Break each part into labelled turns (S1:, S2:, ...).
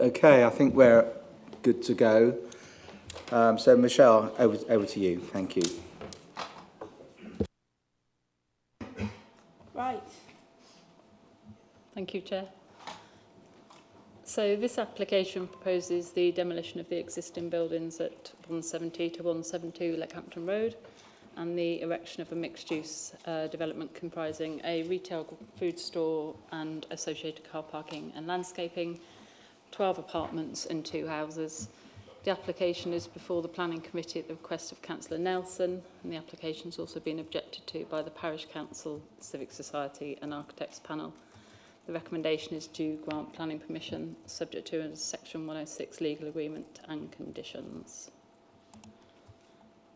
S1: Okay, I think we're good to go. So Michelle, over to you. Thank you.
S2: Right. Thank you, Chair. So this application proposes the demolition of the existing buildings at 170 to 172 Leckhampton Road and the erection of a mixed-use development comprising a retail food store and associated car parking and landscaping, 12 apartments and 2 houses. The application is before the Planning Committee at the request of Councillor Nelson, and the application has also been objected to by the Parish Council, Civic Society and Architects Panel. The recommendation is to grant planning permission subject to a Section 106 legal agreement and conditions.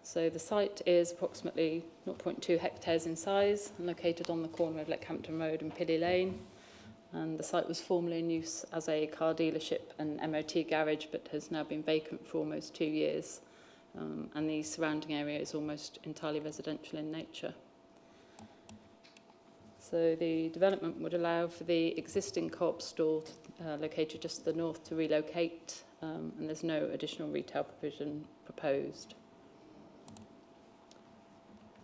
S2: So the site is approximately 0.2 hectares in size and located on the corner of Leckhampton Road and Pilly Lane. And the site was formerly in use as a car dealership and MOT garage, but has now been vacant for almost 2 years. And the surrounding area is almost entirely residential in nature. So the development would allow for the existing Co-op store located just to the north to relocate, and there's no additional retail provision proposed.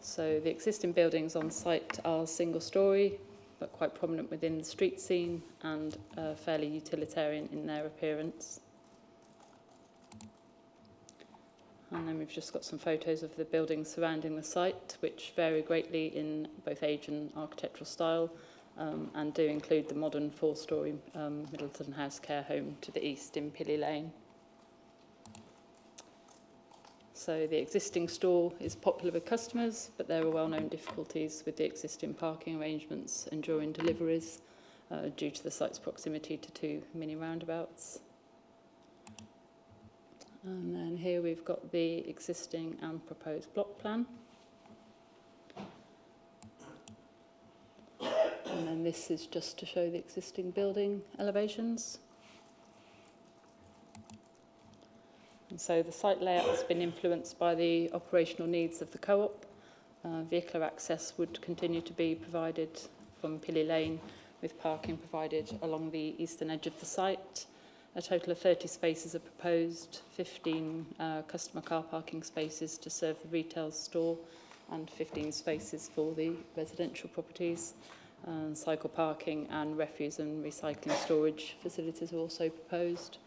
S2: So the existing buildings on site are single-storey, but quite prominent within the street scene and fairly utilitarian in their appearance. And then we've just got some photos of the buildings surrounding the site, which vary greatly in both age and architectural style, and do include the modern 4-storey Middleton House care home to the east in Pilly Lane. So the existing store is popular with customers, but there are well-known difficulties with the existing parking arrangements and during deliveries due to the site's proximity to 2 mini roundabouts. And then here we've got the existing and proposed block plan. And then this is just to show the existing building elevations. And so the site layout has been influenced by the operational needs of the Co-op. Vehicular access would continue to be provided from Pilly Lane, with parking provided along the eastern edge of the site. A total of 30 spaces are proposed, 15 customer car parking spaces to serve the retail store and 15 spaces for the residential properties. Cycle parking and refuse and recycling storage facilities are also proposed.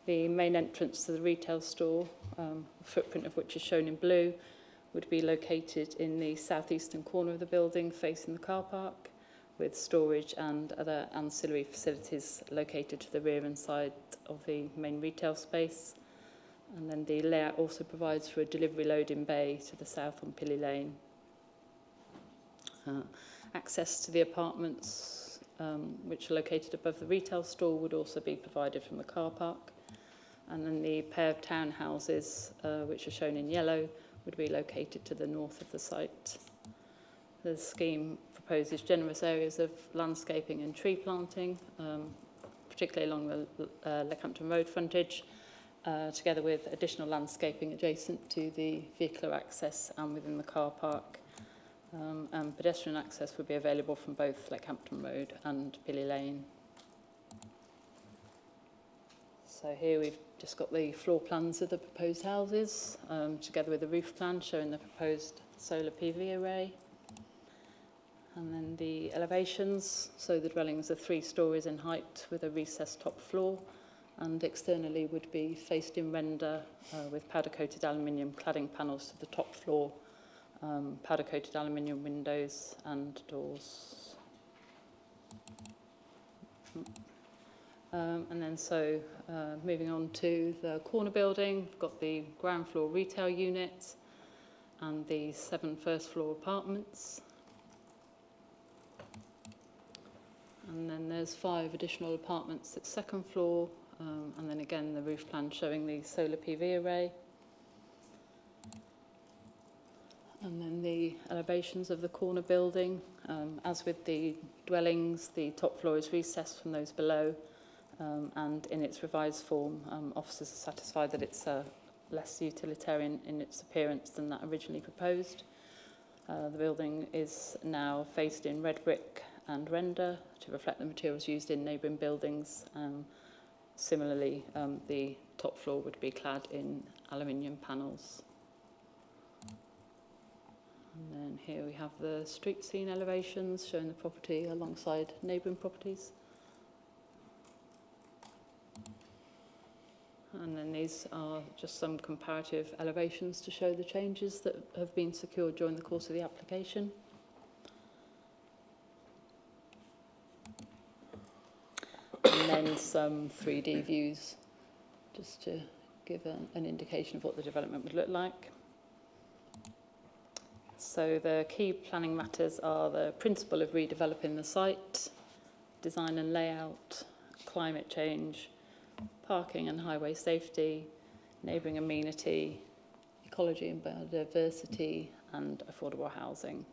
S2: The main entrance to the retail store, footprint of which is shown in blue, would be located in the southeastern corner of the building facing the car park, with storage and other ancillary facilities located to the rear and side of the main retail space. And then the layout also provides for a delivery loading bay to the south on Pilly Lane. Access to the apartments, which are located above the retail store, would also be provided from the car park. And then the pair of townhouses, which are shown in yellow, would be located to the north of the site. The scheme proposes generous areas of landscaping and tree planting, particularly along the Leckhampton Road frontage, together with additional landscaping adjacent to the vehicular access and within the car park. And pedestrian access would be available from both Leckhampton Road and Pilly Lane. So here we've just got the floor plans of the proposed houses, together with a roof plan showing the proposed solar PV array. And then the elevations, so the dwellings are 3 stories in height with a recessed top floor, and externally would be faced in render with powder-coated aluminium cladding panels to the top floor, powder-coated aluminium windows and doors. And then moving on to the corner building, we've got the ground floor retail unit and the 7 first-floor apartments. And then there's 5 additional apartments at 2nd floor, and then again the roof plan showing the solar PV array. And then the elevations of the corner building. As with the dwellings, the top floor is recessed from those below, and in its revised form, officers are satisfied that it's less utilitarian in its appearance than that originally proposed. The building is now faced in red brick and render to reflect the materials used in neighbouring buildings, Similarly, the top floor would be clad in aluminium panels. And then here we have the street scene elevations showing the property alongside neighbouring properties. And then these are just some comparative elevations to show the changes that have been secured during the course of the application. And then some 3D views just to give an indication of what the development would look like. So the key planning matters are the principle of redeveloping the site, design and layout, climate change, parking and highway safety, neighbouring amenity, ecology and biodiversity, and affordable housing.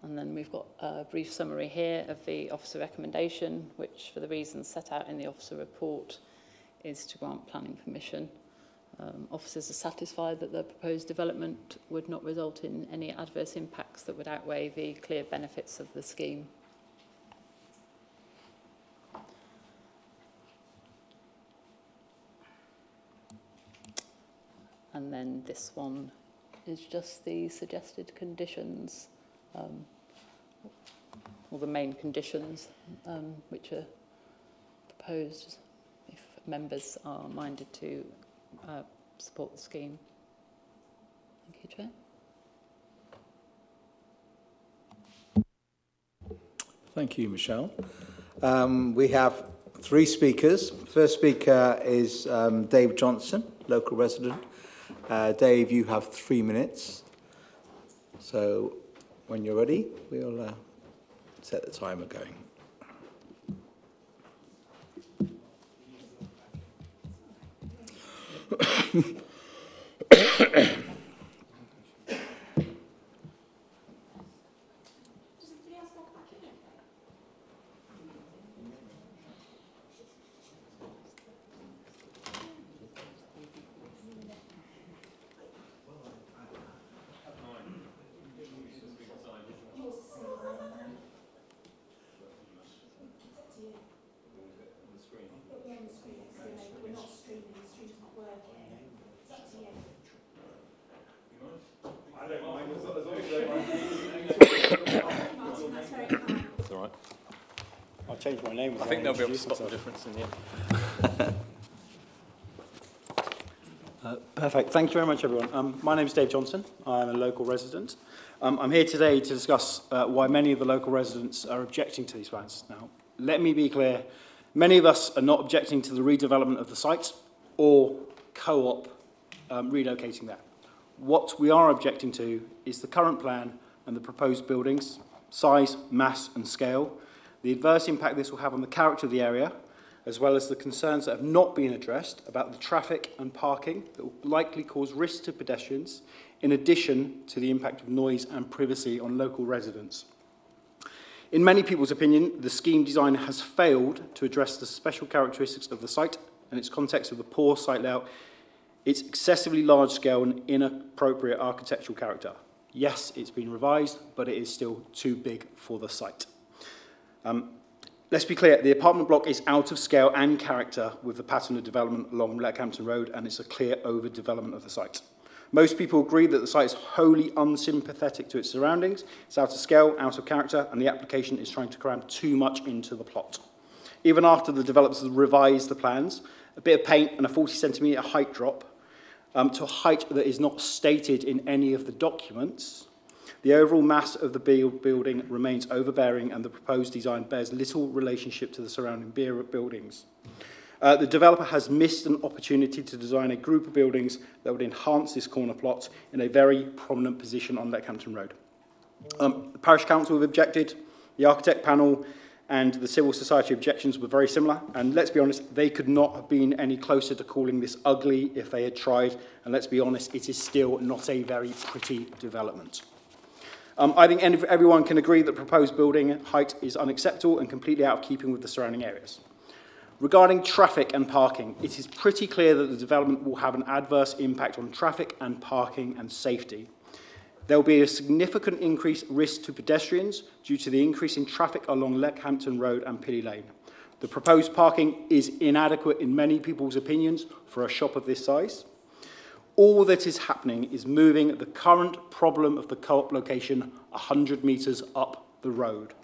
S2: And then we've got a brief summary here of the officer recommendation, which for the reasons set out in the officer report is to grant planning permission. Officers are satisfied that the proposed development would not result in any adverse impacts that would outweigh the clear benefits of the scheme. And then this one is just the suggested conditions, or the main conditions which are proposed if members are minded to support the scheme. Thank you, Chair.
S1: Thank you, Michelle. We have 3 speakers. First speaker is Dave Johnson, local resident. Dave, you have 3 minutes. So when you're ready, we'll set the timer going.
S3: That's all right. I'll change my name.
S4: I think they'll be able to spot the difference in the end.
S3: Perfect. Thank you very much, everyone. My name is Dave Johnson. I'm a local resident. I'm here today to discuss why many of the local residents are objecting to these plans. Now, let me be clear. Many of us are not objecting to the redevelopment of the site or co-op relocating that. What we are objecting to is the current plan and the proposed buildings, size, mass and scale, the adverse impact this will have on the character of the area, as well as the concerns that have not been addressed about the traffic and parking that will likely cause risk to pedestrians, in addition to the impact of noise and privacy on local residents. In many people's opinion, the scheme design has failed to address the special characteristics of the site and its context of the poor site layout, its excessively large scale and inappropriate architectural character. Yes, it's been revised, but it is still too big for the site. Let's be clear, the apartment block is out of scale and character with the pattern of development along Leckhampton Road, and it's a clear overdevelopment of the site. Most people agree that the site is wholly unsympathetic to its surroundings, it's out of scale, out of character, and the application is trying to cram too much into the plot. Even after the developers revised the plans, a bit of paint and a 40-centimetre height drop to a height that is not stated in any of the documents, the overall mass of the building remains overbearing and the proposed design bears little relationship to the surrounding buildings. The developer has missed an opportunity to design a group of buildings that would enhance this corner plot in a very prominent position on Leckhampton Road. The Parish Council have objected, the architect panel and the civil society objections were very similar, and let's be honest, they could not have been any closer to calling this ugly if they had tried, and let's be honest, it is still not a very pretty development. I think everyone can agree that proposed building height is unacceptable and completely out of keeping with the surrounding areas. Regarding traffic and parking, it is pretty clear that the development will have an adverse impact on traffic and parking and safety. There will be a significant increased risk to pedestrians due to the increase in traffic along Leckhampton Road and Pilly Lane. The proposed parking is inadequate in many people's opinions for a shop of this size. All that is happening is moving the current problem of the Co-op location 100 metres up the road.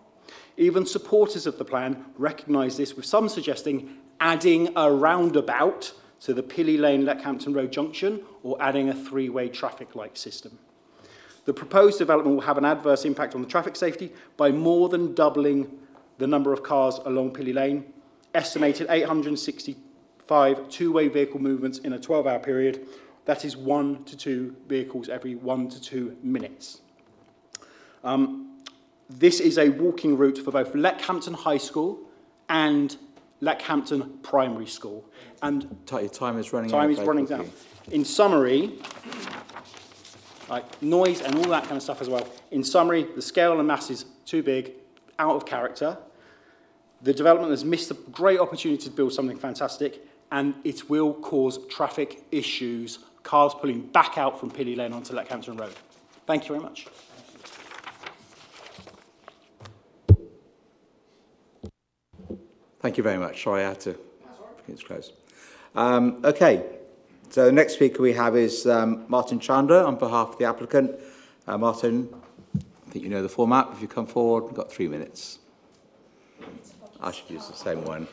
S3: Even supporters of the plan recognise this, with some suggesting adding a roundabout to the Pilly Lane Leckhampton Road junction or adding a three-way traffic light system. The proposed development will have an adverse impact on the traffic safety by more than doubling the number of cars along Pilly Lane, estimated 865 two-way vehicle movements in a 12-hour period. That is 1 to 2 vehicles every 1 to 2 minutes. This is a walking route for both Leckhampton High School and Leckhampton Primary School. And
S1: Your time is running out.
S3: time is running down. In summary, noise and all that kind of stuff as well. In summary, the scale and mass is too big, out of character. The development has missed a great opportunity to build something fantastic, and it will cause traffic issues, cars pulling back out from Pilly Lane onto Leckhampton Road. Thank you very much.
S1: Thank you very much. Sorry, I had to. It's close. Okay. So the next speaker we have is Martin Chandra on behalf of the applicant. Martin, I think you know the format. If you come forward, we've got 3 minutes. I should use the same one.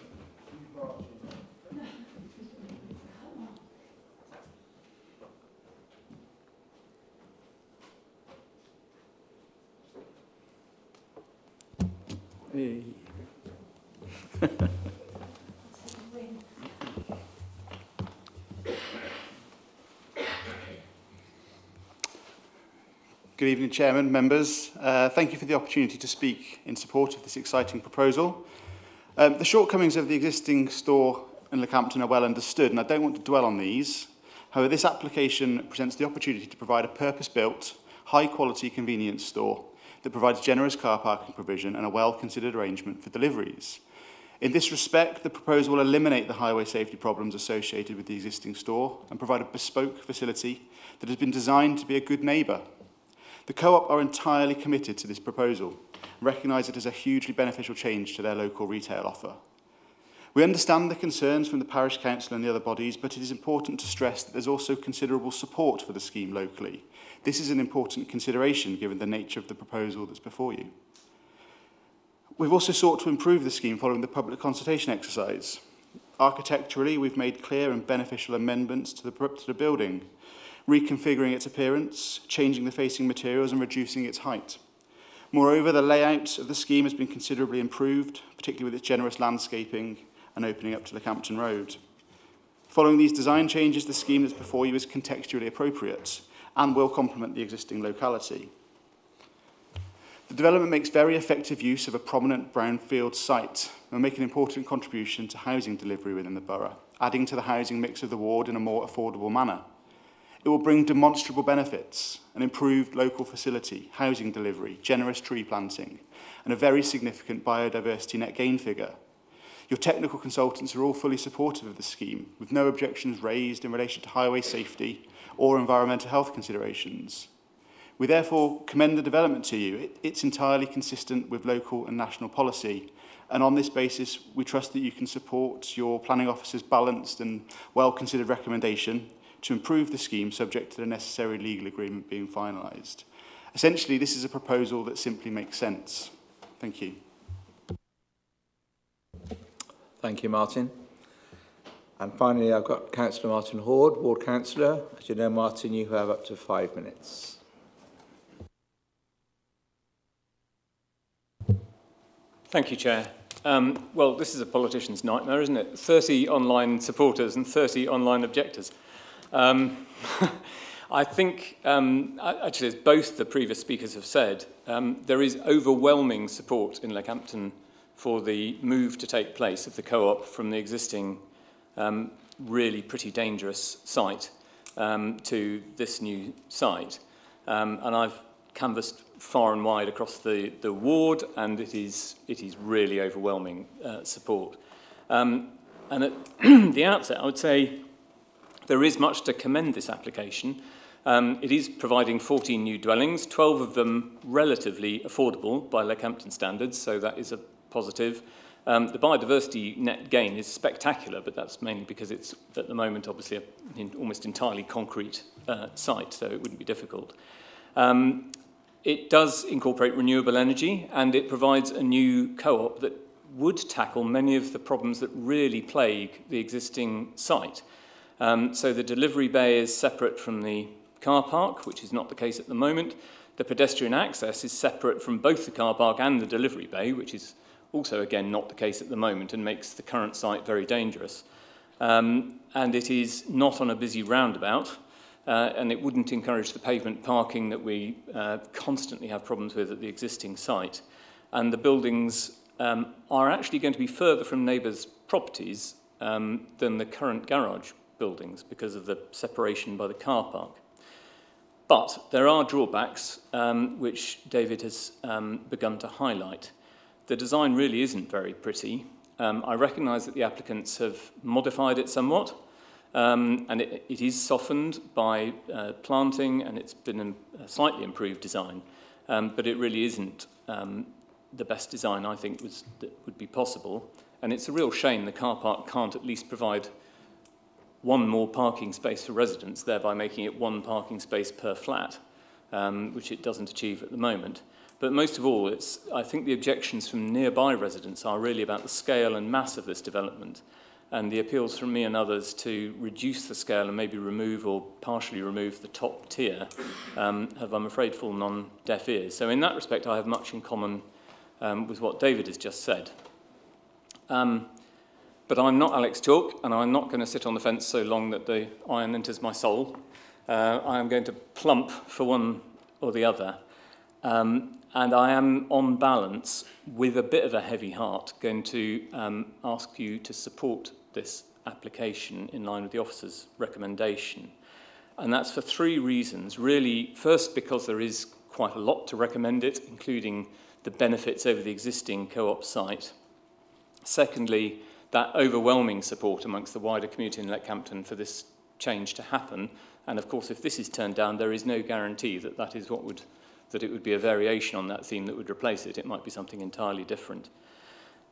S1: Hey.
S5: Good evening, Chairman, members. Thank you for the opportunity to speak in support of this exciting proposal. The shortcomings of the existing store in Leckhampton are well understood, and I don't want to dwell on these. However, this application presents the opportunity to provide a purpose-built, high-quality convenience store that provides generous car parking provision and a well-considered arrangement for deliveries. In this respect, the proposal will eliminate the highway safety problems associated with the existing store and provide a bespoke facility that has been designed to be a good neighbour. The Co-op are entirely committed to this proposal and recognise it as a hugely beneficial change to their local retail offer. We understand the concerns from the Parish Council and the other bodies, but it is important to stress that there's also considerable support for the scheme locally. This is an important consideration given the nature of the proposal that's before you. We've also sought to improve the scheme following the public consultation exercise. Architecturally, we've made clear and beneficial amendments to the building, reconfiguring its appearance, changing the facing materials and reducing its height. Moreover, the layout of the scheme has been considerably improved, particularly with its generous landscaping and opening up to Leckhampton Road. Following these design changes, the scheme that's before you is contextually appropriate and will complement the existing locality. The development makes very effective use of a prominent brownfield site and will make an important contribution to housing delivery within the borough, adding to the housing mix of the ward in a more affordable manner. It will bring demonstrable benefits, an improved local facility, housing delivery, generous tree planting, and a very significant biodiversity net gain figure. Your technical consultants are all fully supportive of the scheme, with no objections raised in relation to highway safety or environmental health considerations. We therefore commend the development to you. It's entirely consistent with local and national policy, and on this basis, we trust that you can support your planning officer's balanced and well-considered recommendation to improve the scheme subject to the necessary legal agreement being finalised. Essentially, this is a proposal that simply makes sense. Thank you.
S1: Thank you, Martin. And finally, I've got Councillor Martin Horde, Ward Councillor. As you know, Martin, you have up to 5 minutes.
S4: Thank you, Chair. Well, this is a politician's nightmare, isn't it? 30 online supporters and 30 online objectors. I think, actually, as both the previous speakers have said, there is overwhelming support in Leckhampton for the move to take place of the Co-op from the existing really pretty dangerous site to this new site. And I've canvassed far and wide across the ward, and it is really overwhelming support. And at the outset, I would say there is much to commend this application. It is providing 14 new dwellings, 12 of them relatively affordable by Leckhampton standards, so that is a positive. The biodiversity net gain is spectacular, but that's mainly because it's, at the moment, obviously an almost entirely concrete site, so it wouldn't be difficult. It does incorporate renewable energy, and it provides a new co-op that would tackle many of the problems that really plague the existing site. So the delivery bay is separate from the car park, which is not the case at the moment. The pedestrian access is separate from both the car park and the delivery bay, which is also, again, not the case at the moment and makes the current site very dangerous. And it is not on a busy roundabout, and it wouldn't encourage the pavement parking that we constantly have problems with at the existing site. And the buildings are actually going to be further from neighbours' properties than the current garage buildings because of the separation by the car park. But there are drawbacks, which David has begun to highlight. The design really isn't very pretty. I recognise that the applicants have modified it somewhat, and it is softened by planting, and it's been a slightly improved design, but it really isn't the best design I think that would be possible. And it's a real shame the car park can't at least provide one more parking space for residents, thereby making it one parking space per flat, which it doesn't achieve at the moment. But most of all, I think the objections from nearby residents are really about the scale and mass of this development, and the appeals from me and others to reduce the scale and maybe remove or partially remove the top tier have, I'm afraid, fallen on deaf ears. So in that respect, I have much in common with what David has just said. But I'm not Alex Chalk, and I'm not going to sit on the fence so long that the iron enters my soul. I am going to plump for one or the other. And I am, on balance, with a bit of a heavy heart, going to ask you to support this application in line with the officer's recommendation. And that's for three reasons. Really, first, because there is quite a lot to recommend it, including the benefits over the existing co-op site. Secondly, that overwhelming support amongst the wider community in Leckhampton for this change to happen. And of course, if this is turned down, there is no guarantee that that is what would, that it would be a variation on that theme that would replace it. It might be something entirely different.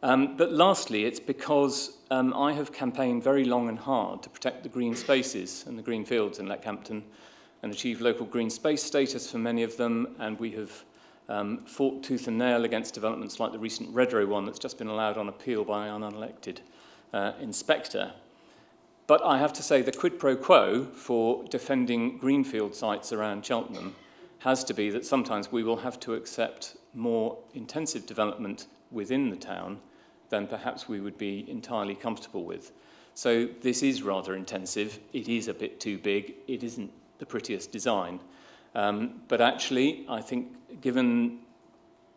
S4: But lastly, it's because I have campaigned very long and hard to protect the green spaces and the green fields in Leckhampton and achieve local green space status for many of them. And we have fought tooth and nail against developments like the recent Redrow one that's just been allowed on appeal by an unelected inspector. But I have to say the quid pro quo for defending greenfield sites around Cheltenham has to be that sometimes we will have to accept more intensive development within the town than perhaps we would be entirely comfortable with. So this is rather intensive. It is a bit too big. It isn't the prettiest design. But actually, I think given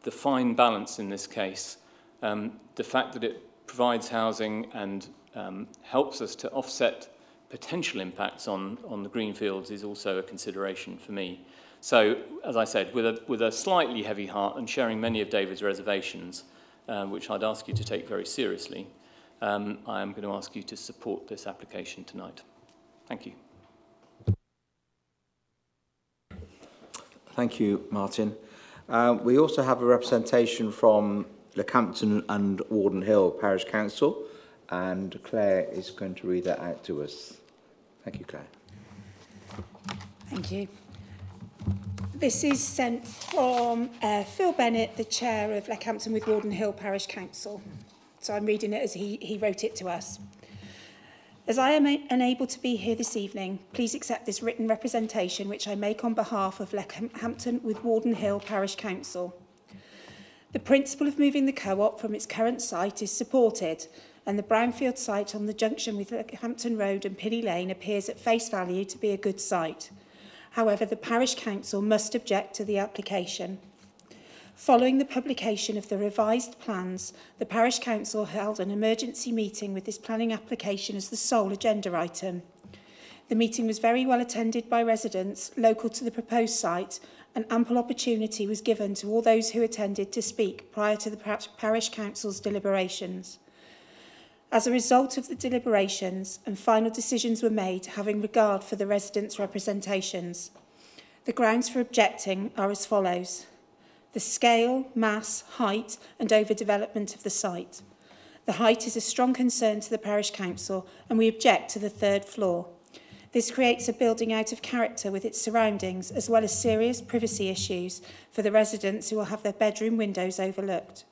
S4: the fine balance in this case, the fact that it provides housing and helps us to offset potential impacts on the greenfields is also a consideration for me. So, as I said, with a slightly heavy heart and sharing many of David's reservations, which I'd ask you to take very seriously, I am going to ask you to support this application tonight. Thank you.
S1: Thank you, Martin. We also have a representation from Leckhampton and Warden Hill Parish Council, and Claire is going to read that out to us. Thank you, Claire.
S6: Thank you. This is sent from Phil Bennett, the chair of Leckhampton with Warden Hill Parish Council. So I'm reading it as he wrote it to us. As I am unable to be here this evening, please accept this written representation which I make on behalf of Leckhampton with Warden Hill Parish Council. The principle of moving the co-op from its current site is supported, and the brownfield site on the junction with Leckhampton Road and Pilly Lane appears at face value to be a good site. However, the Parish Council must object to the application. Following the publication of the revised plans, the Parish Council held an emergency meeting with this planning application as the sole agenda item. The meeting was very well attended by residents local to the proposed site, and ample opportunity was given to all those who attended to speak prior to the Parish Council's deliberations. As a result of the deliberations, and final decisions were made having regard for the residents' representations. The grounds for objecting are as follows: the scale, mass, height and overdevelopment of the site, The height is a strong concern to the Parish Council and we object to the third floor. This creates a building out of character with its surroundings, as well as serious privacy issues for the residents who will have their bedroom windows overlooked.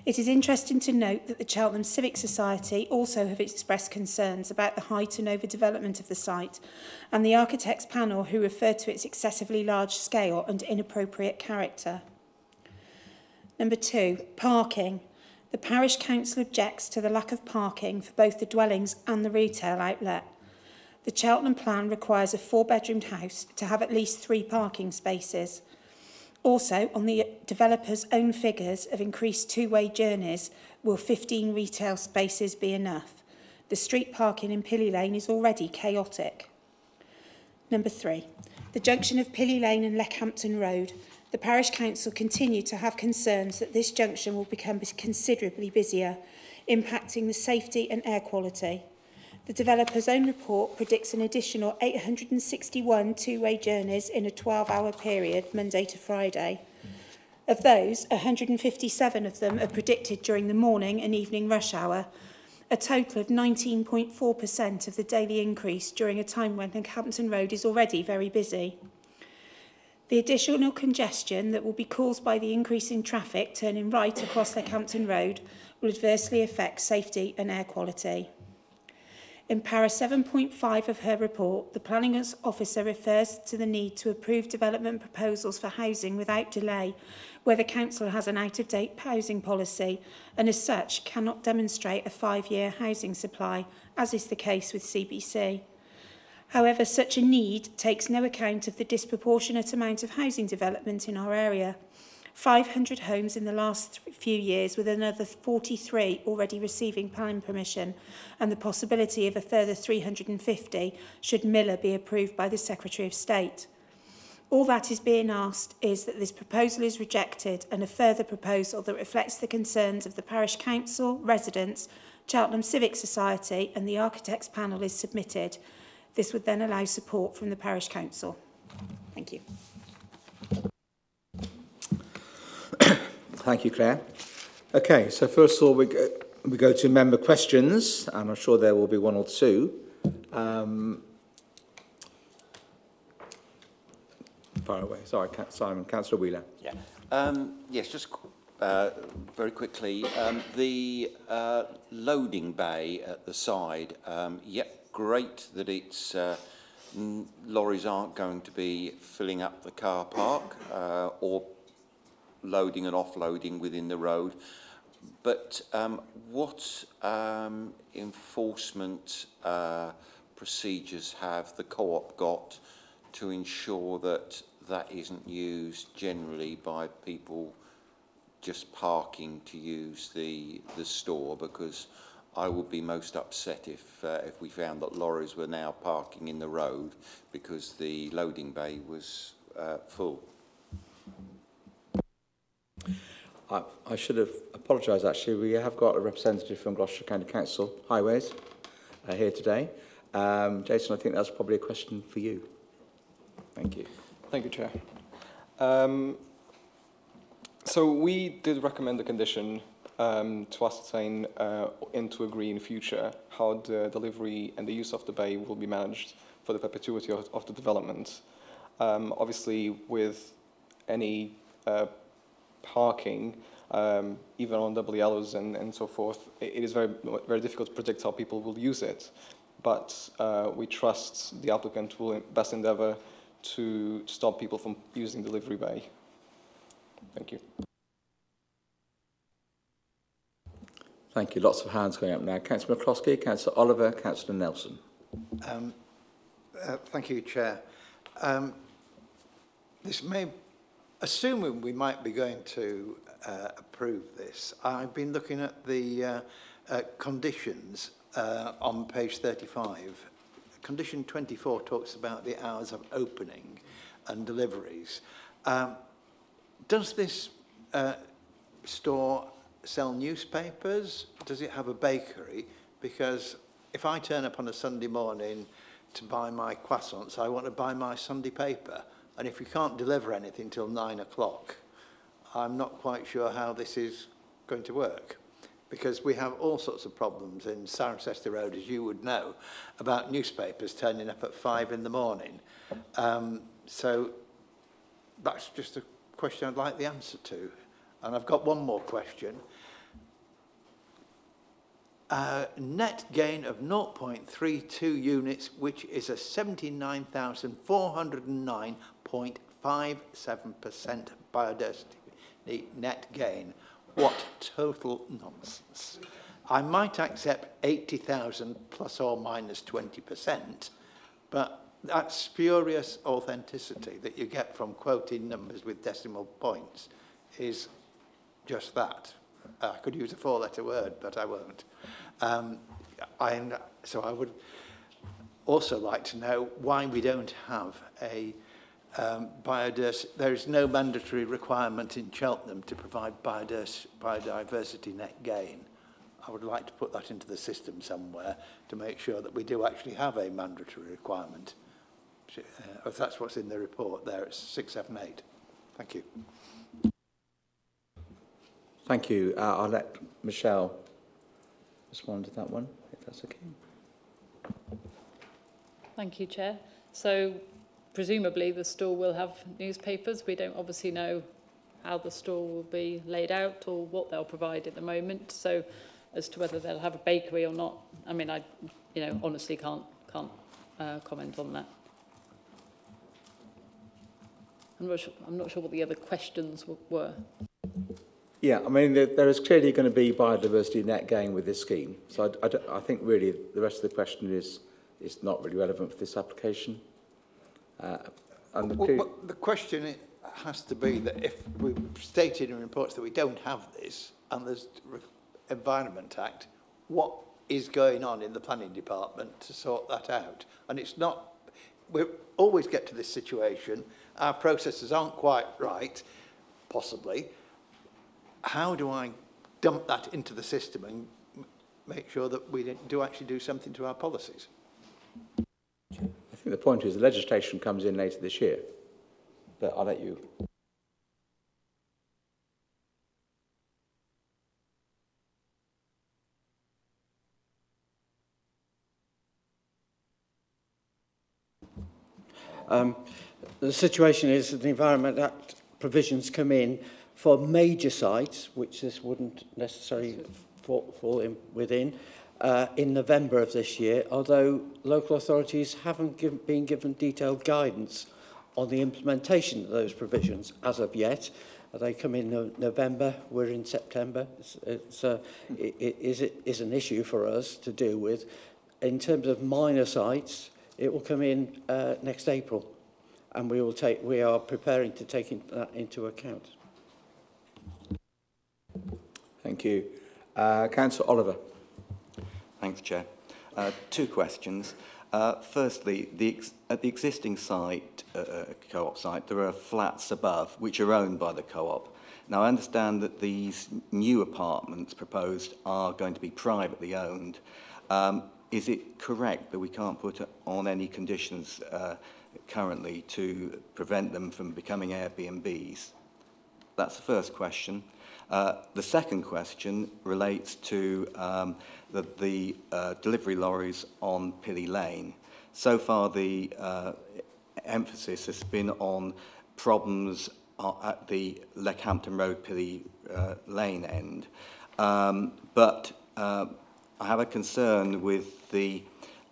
S6: It is interesting to note that the Cheltenham Civic Society also have expressed concerns about the height and overdevelopment of the site, and the architects panel who referred to its excessively large scale and inappropriate character. Number 2, parking. The Parish Council objects to the lack of parking for both the dwellings and the retail outlet. The Cheltenham plan requires a 4-bedroomed house to have at least 3 parking spaces. Also, on the developer's own figures of increased two-way journeys, will 15 retail spaces be enough? The street parking in Pilly Lane is already chaotic. Number 3, the junction of Pilly Lane and Leckhampton Road. The Parish Council continue to have concerns that this junction will become considerably busier, impacting the safety and air quality. The developer's own report predicts an additional 861 two-way journeys in a 12-hour period, Monday to Friday. Of those, 157 of them are predicted during the morning and evening rush hour, a total of 19.4% of the daily increase during a time when Leckhampton Road is already very busy. The additional congestion that will be caused by the increase in traffic turning right across Leckhampton Road will adversely affect safety and air quality. In para 7.5 of her report, the Planning Officer refers to the need to approve development proposals for housing without delay, where the Council has an out-of-date housing policy and as such cannot demonstrate a 5-year housing supply, as is the case with CBC. However, such a need takes no account of the disproportionate amount of housing development in our area. 500 homes in the last few years, with another 43 already receiving planning permission, and the possibility of a further 350 should Miller be approved by the Secretary of State. All that is being asked is that this proposal is rejected and a further proposal that reflects the concerns of the Parish Council, residents, Cheltenham Civic Society and the Architects Panel is submitted. This would then allow support from the Parish Council. Thank you.
S1: Thank you, Claire. Okay, so first of all, we go to member questions, and I'm sure there will be one or two. Far away. Sorry, Simon. Councillor Wheeler.
S7: Yeah. Yes, just very quickly. The loading bay at the side, yep, great that it's lorries aren't going to be filling up the car park or loading and offloading within the road. But what enforcement procedures have the Co-op got to ensure that that isn't used generally by people just parking to use the store? Because I would be most upset if we found that lorries were now parking in the road because the loading bay was full.
S1: I should have apologised, actually. We have got a representative from Gloucester County Council Highways here today. Jason, I think that's probably a question for you. Thank you.
S8: Thank you, Chair. So we did recommend the condition to ascertain and to agree in future how the delivery and the use of the bay will be managed for the perpetuity of the development. Obviously, with any parking, even on double yellows and so forth, it is very, very difficult to predict how people will use it. But we trust the applicant will best endeavour to stop people from using delivery bay. Thank you.
S1: Thank you. Lots of hands going up now. Councillor McCloskey, Councillor Oliver, Councillor Nelson.
S9: Thank you, Chair. This may, assuming we might be going to approve this, I've been looking at the conditions on page 35. Condition 24 talks about the hours of opening and deliveries. Does this store sell newspapers? Does it have a bakery? Because if I turn up on a Sunday morning to buy my croissants, I want to buy my Sunday paper. And if you can't deliver anything till 9 o'clock, I'm not quite sure how this is going to work. because we have all sorts of problems in Cirencester Road, as you would know, about newspapers turning up at 5 in the morning. So that's just a question I'd like the answer to. And I've got one more question. Net gain of 0.32 units, which is a 79,409.57% biodiversity net gain. What total nonsense. I might accept 80,000 plus or minus 20%, but that spurious authenticity that you get from quoting numbers with decimal points is just that. I could use a 4-letter word, but I won't. So I would also like to know why we don't have a biodiversity. There is no mandatory requirement in Cheltenham to provide biodiversity net gain. I would like to put that into the system somewhere to make sure that we do actually have a mandatory requirement. If that's what's in the report there, it's 6, 7, 8. Thank you.
S1: Thank you. I'll let Michelle respond to that one, if that's okay.
S2: Thank you, Chair. So presumably the store will have newspapers. We don't obviously know how the store will be laid out or what they'll provide at the moment. So as to whether they'll have a bakery or not, I mean, I honestly can't comment on that. I'm not sure what the other questions were.
S1: Yeah, I mean, there is clearly going to be biodiversity net gain with this scheme. So I think really the rest of the question is not really relevant for this application.
S9: The question has to be that if we've stated in reports that we don't have this and there's Environment Act, what is going on in the planning department to sort that out? And it's not, we always get to this situation, our processes aren't quite right, possibly. How do I dump that into the system and make sure that we do actually do something to our policies?
S1: I think the point is the legislation comes in later this year, but I'll let you.
S10: The situation is that the Environment Act provisions come in for major sites, which this wouldn't necessarily fall in within, in November of this year, although local authorities haven't been given detailed guidance on the implementation of those provisions as of yet. They come in November, we're in September. It is an issue for us to deal with. In terms of minor sites, it will come in next April, and we are preparing to take that into account.
S1: Thank you. Councillor Oliver.
S11: Thanks, Chair. 2 questions. Firstly, at the existing site, co-op site, there are flats above which are owned by the co-op. Now, I understand that these new apartments proposed are going to be privately owned. Is it correct that we can't put on any conditions currently to prevent them from becoming Airbnbs? That's the first question. The second question relates to the delivery lorries on Pilly Lane. So far, the emphasis has been on problems at the Leckhampton Road Pilly Lane end. But I have a concern with the,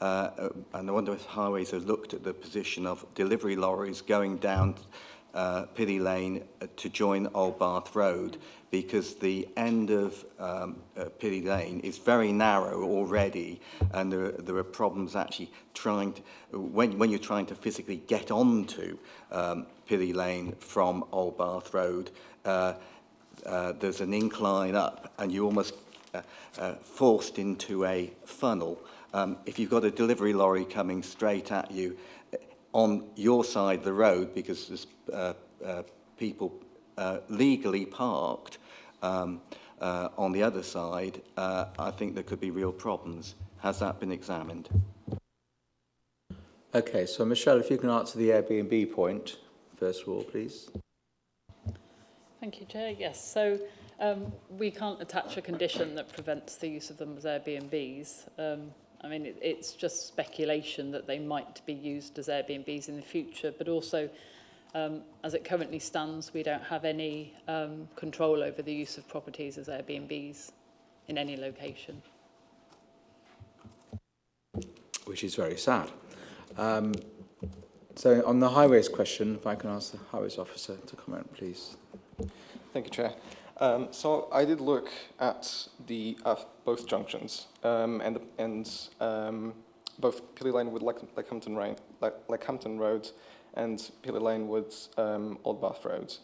S11: and I wonder if Highways have looked at the position of delivery lorries going down Pilly Lane to to Old Bath Road, because the end of Pilly Lane is very narrow already, and there are problems actually trying to, when you're trying to physically get onto Pilly Lane from Old Bath Road, there's an incline up and you almost forced into a funnel. If you've got a delivery lorry coming straight at you on your side of the road, because there's people legally parked on the other side, I think there could be real problems. Has that been examined?
S1: Okay, so Michelle, if you can answer the Airbnb point, first of all, please.
S2: Thank you, Chair. Yes, so We can't attach a condition that prevents the use of them as Airbnbs. I mean, it's just speculation that they might be used as Airbnbs in the future, but also, as it currently stands, we don't have any control over the use of properties as Airbnbs in any location.
S1: Which is very sad. So on the highways question, if I can ask the highways officer to comment, please.
S8: Thank you, Chair. So I did look at the both junctions and both Pilly Lane with Leckhampton Road and Pilly Lane with Old Bath Road.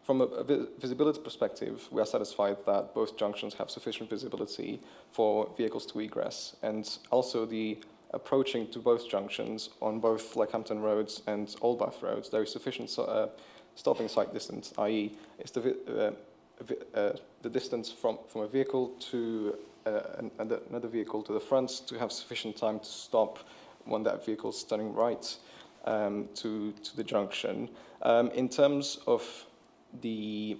S8: From a visibility perspective, we are satisfied that both junctions have sufficient visibility for vehicles to egress, and also the approaching to both junctions on both Leckhampton Roads and Old Bath Roads, there is sufficient stopping sight distance, i.e. it's the distance from a vehicle to another vehicle to the front to have sufficient time to stop when that vehicle is turning right to the junction. In terms of the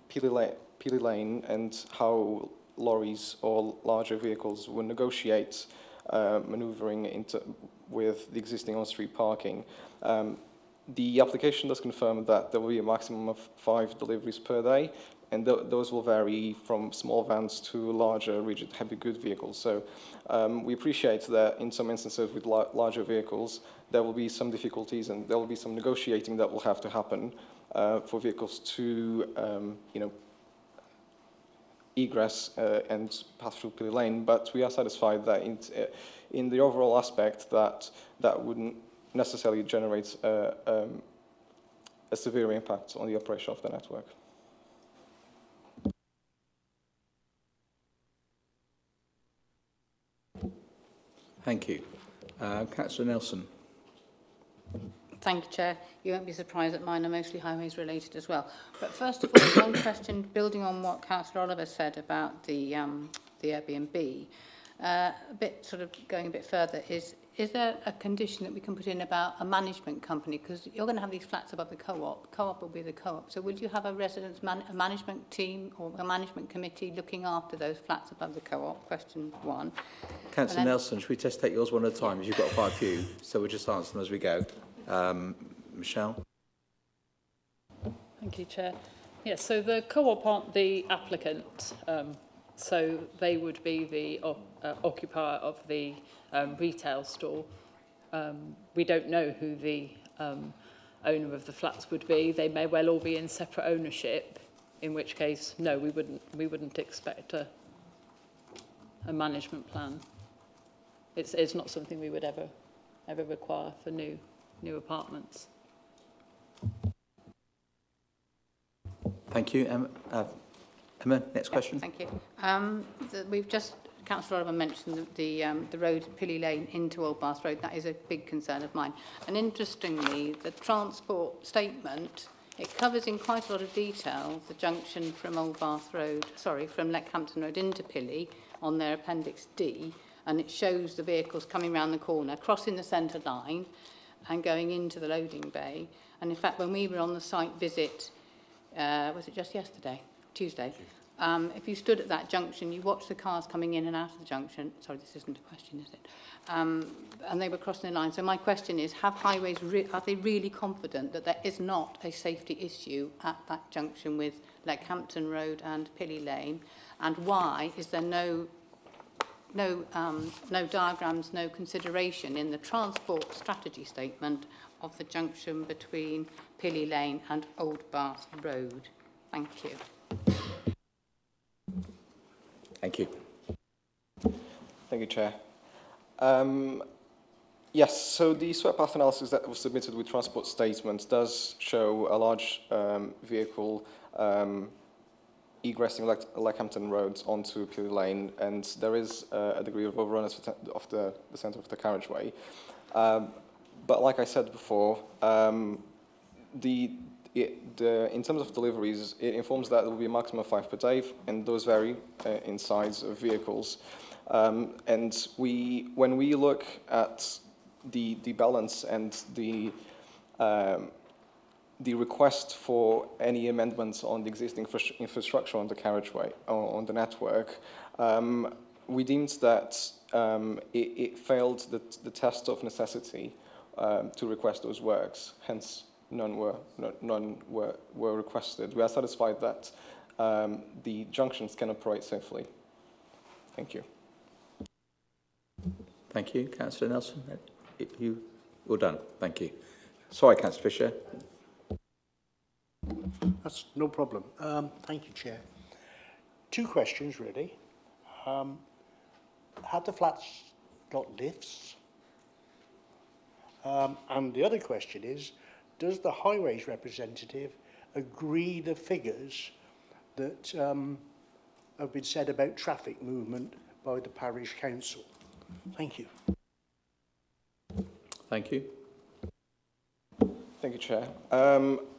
S8: Pilly Lane and how lorries or larger vehicles will negotiate manoeuvring with the existing on-street parking, the application does confirm that there will be a maximum of 5 deliveries per day, and those will vary from small vans to larger rigid heavy goods vehicles. So we appreciate that in some instances with larger vehicles, there will be some difficulties and there will be some negotiating that will have to happen for vehicles to, egress and pass through Pilly Lane. But we are satisfied that in the overall aspect that wouldn't necessarily generate a severe impact on the operation of the network.
S1: Thank you. Councillor Nelson.
S12: Thank you, Chair. You won't be surprised that mine are mostly highways related as well. But first of all, one question, building on what Councillor Oliver said about the Airbnb, a bit sort of going a bit further, is there a condition that we can put in about a management company? Because you're going to have these flats above the co-op. Co-op will be the co-op. So would you have a a management team or a management committee looking after those flats above the co-op? Question one.
S1: Councillor Nelson, should we just take yours one at a time? As you've got quite a few, so we'll just answer them as we go. Michelle?
S2: Thank you, Chair. Yes, so the co-op aren't the applicant, so they would be the occupier of the retail store. We don't know who the owner of the flats would be. They may well all be in separate ownership, in which case, no, we wouldn't expect a management plan. It's not something we would ever require for new apartments.
S1: Thank you. Emma, next question.
S12: Thank you. We've just, Councillor Oliver mentioned the road Pilly Lane into Old Bath Road. That is a big concern of mine. And interestingly, the transport statement, it covers in quite a lot of detail the junction from Old Bath Road, from Leckhampton Road into Pilly on their Appendix D, and it shows the vehicles coming round the corner, crossing the centre line and going into the loading bay. And in fact, when we were on the site visit, was it just yesterday? Tuesday. If you stood at that junction, you watched the cars coming in and out of the junction. Sorry, this isn't a question, is it? And they were crossing the line. So my question is, have highways, are they really confident that there is not a safety issue at that junction with Leckhampton Road and Pilly Lane? And why is there no diagrams, no consideration in the transport strategy statement of the junction between Pilly Lane and Old Bath Road? Thank you.
S1: Thank you.
S8: Thank you, Chair. Yes, so the swept path analysis that was submitted with transport statements does show a large vehicle egressing Leckhampton Road onto Pilly Lane, and there is a degree of overrun of the centre of the carriageway. But like I said before, in terms of deliveries, it informs that there will be a maximum of 5 per day, and those vary in size of vehicles. And when we look at the balance and the the request for any amendments on the existing infrastructure on the carriageway, or on the network, we deemed that it failed the test of necessity to request those works. Hence, none were requested. We are satisfied that the junctions can operate safely. Thank you.
S1: Thank you. Councillor Nelson, you're done. Thank you. Sorry, Councillor Fisher.
S13: That's no problem. Thank you, Chair. Two questions, really. Had the flats got lifts? And the other question is, does the highways representative agree the figures that have been said about traffic movement by the parish council? Thank you.
S1: Thank you.
S8: Thank you, Chair.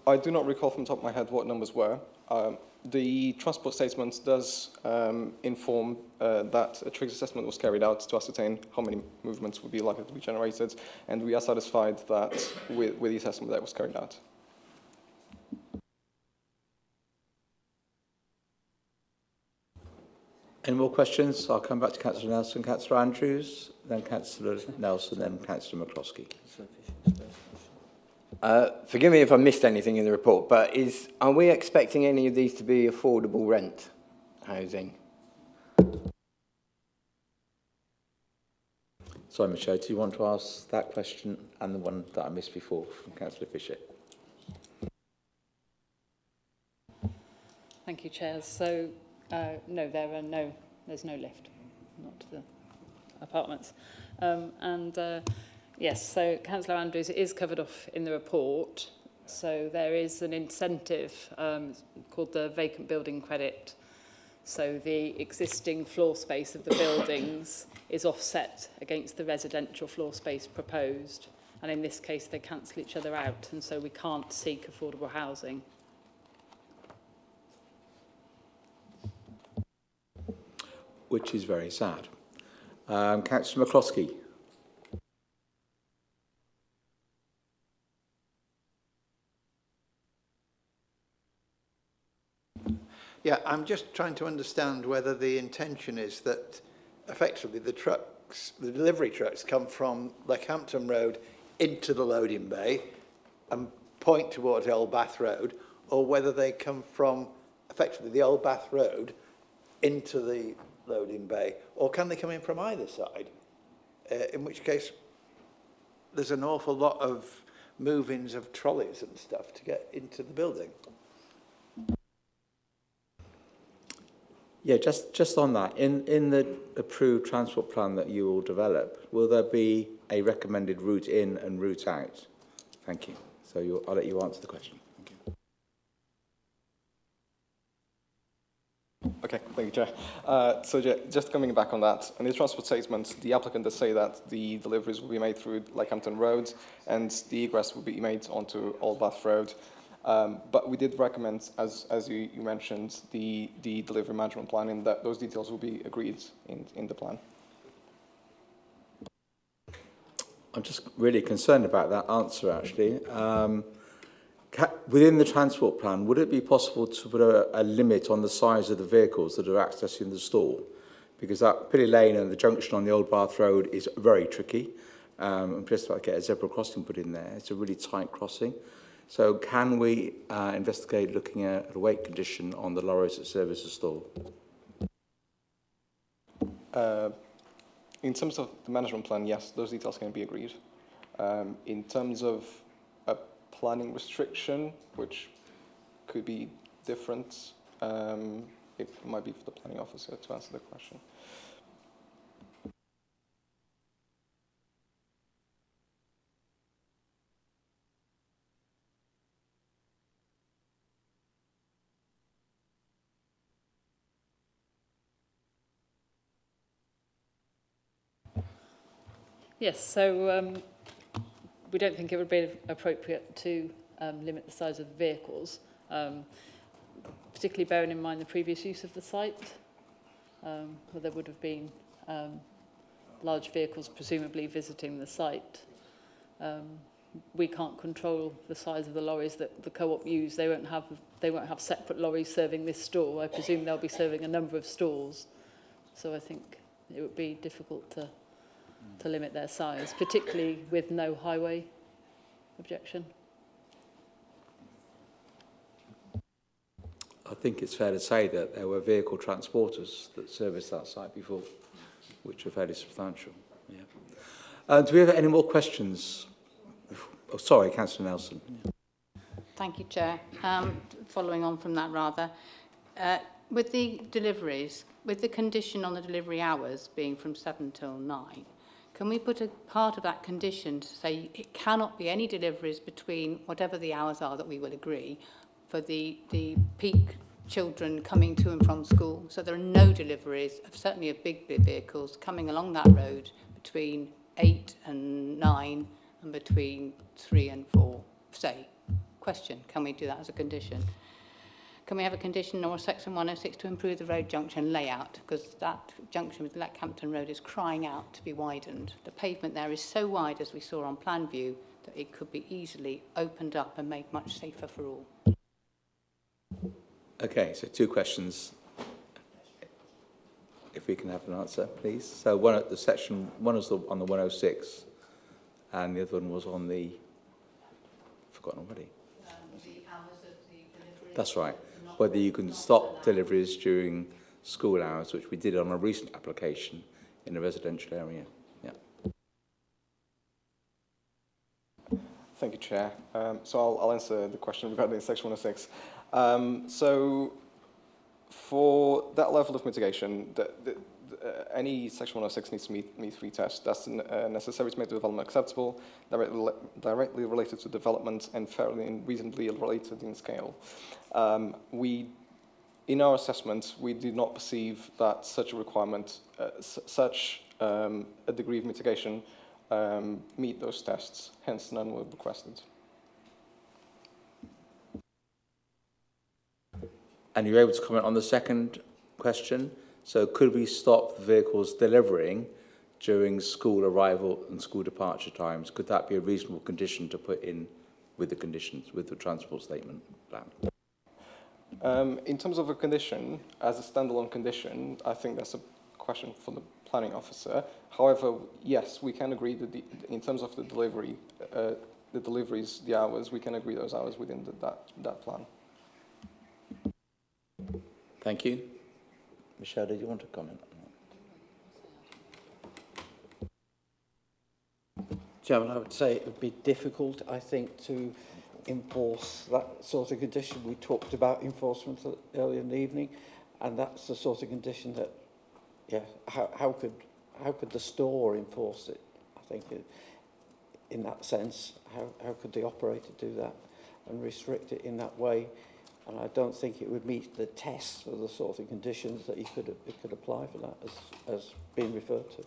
S8: I do not recall from the top of my head what numbers were. The transport statement does inform that a trigger assessment was carried out to ascertain how many movements would be likely to be generated, and we are satisfied that with the assessment that was carried out.
S1: Any more questions? I'll come back to Councillor Nelson, Councillor Andrews, then Councillor Nelson, then Councillor McCloskey.
S14: Forgive me if I missed anything in the report, but are we expecting any of these to be affordable rent housing?
S1: Sorry, Michelle, do you want to ask that question and the one that I missed before from Councillor Fisher?
S2: Thank you, Chair. So, no, there's no lift, not to the apartments. Yes, so Councillor Andrews, it is covered off in the report. So there is an incentive called the vacant building credit. So the existing floor space of the buildings is offset against the residential floor space proposed. And in this case, they cancel each other out. And so we can't seek affordable housing.
S1: Which is very sad. Councillor McCloskey.
S9: Yeah, I'm just trying to understand whether the intention is that effectively the delivery trucks come from Leckhampton Road into the loading bay and point towards Old Bath Road, or whether they come from effectively the Old Bath Road into the loading bay, or can they come in from either side? In which case, there's an awful lot of movings of trolleys and stuff to get into the building.
S1: Yeah, just on that, in the approved transport plan that you will develop, will there be a recommended route in and route out? Thank you. So I'll let you answer the question. Thank you.
S8: Okay, thank you, Chair. So just coming back on that, in the transport statement, the applicant does say that the deliveries will be made through Leckhampton Road and the egress will be made onto Old Bath Road. But we did recommend, as you mentioned, the delivery management plan, and that those details will be agreed in the plan.
S1: I'm just really concerned about that answer, actually. Within the transport plan, would it be possible to put a limit on the size of the vehicles that are accessing the store? Because that Pilly Lane and the junction on the Old Bath Road is very tricky. I'm just about to get a zebra crossing put in there. It's a really tight crossing. So can we investigate looking at a weight condition on the lorries that service the store?
S8: In terms of the management plan, yes, those details can be agreed. In terms of a planning restriction, which could be different, it might be for the planning officer to answer the question.
S2: Yes, so we don't think it would be appropriate to limit the size of the vehicles, particularly bearing in mind the previous use of the site, where there would have been large vehicles presumably visiting the site. we can't control the size of the lorries that the co-op use. They won't have separate lorries serving this store. I presume they'll be serving a number of stores. So I think it would be difficult to limit their size, particularly with no highway objection.
S1: I think it's fair to say that there were vehicle transporters that serviced that site before, which are fairly substantial. Yeah. Do we have any more questions? Oh, sorry, Councillor Nelson.
S12: Thank you, Chair. Following on from that rather, with the deliveries, with the condition on the delivery hours being from 7 till 9, can we put a part of that condition to say it cannot be any deliveries between whatever the hours are that we will agree for the peak children coming to and from school? So there are no deliveries, certainly of big vehicles, coming along that road between 8 and 9 and between 3 and 4, say. Question, can we do that as a condition? Can we have a condition or a section 106 to improve the road junction layout? Because that junction with Leckhampton Road is crying out to be widened. The pavement there is so wide, as we saw on plan view, that it could be easily opened up and made much safer for all.
S1: Okay, so 2 questions. If we can have an answer, please. So one at the section, one was on the 106, and the other one was on the, forgotten already.
S12: The hours of the delivery.
S1: That's right. Whether you can stop deliveries during school hours, which we did on a recent application in a residential area. Yeah.
S8: Thank you, Chair. So I'll answer the question regarding Section 106. So for that level of mitigation, any Section 106 needs to meet 3 tests. That's necessary to make the development acceptable, directly related to development, and fairly and reasonably related in scale. In our assessment, we did not perceive that such a requirement, such a degree of mitigation meet those tests, hence none were requested.
S1: And you're able to comment on the second question? So could we stop the vehicles delivering during school arrival and school departure times? Could that be a reasonable condition to put in with the conditions, with the transport statement plan?
S8: In terms of a condition, as a standalone condition, I think that's a question for the planning officer. However, yes, we can agree that in terms of the delivery, the deliveries, the hours, we can agree those hours within that plan.
S1: Thank you. Michelle, did you want to comment on that?
S10: Chairman, I would say it would be difficult, I think, to enforce that sort of condition. We talked about enforcement earlier in the evening, and that's the sort of condition that, yeah, how could the store enforce it? I think in that sense, how could the operator do that and restrict it in that way? And I don't think it would meet the tests for the sort of conditions that it could apply for that as being referred to.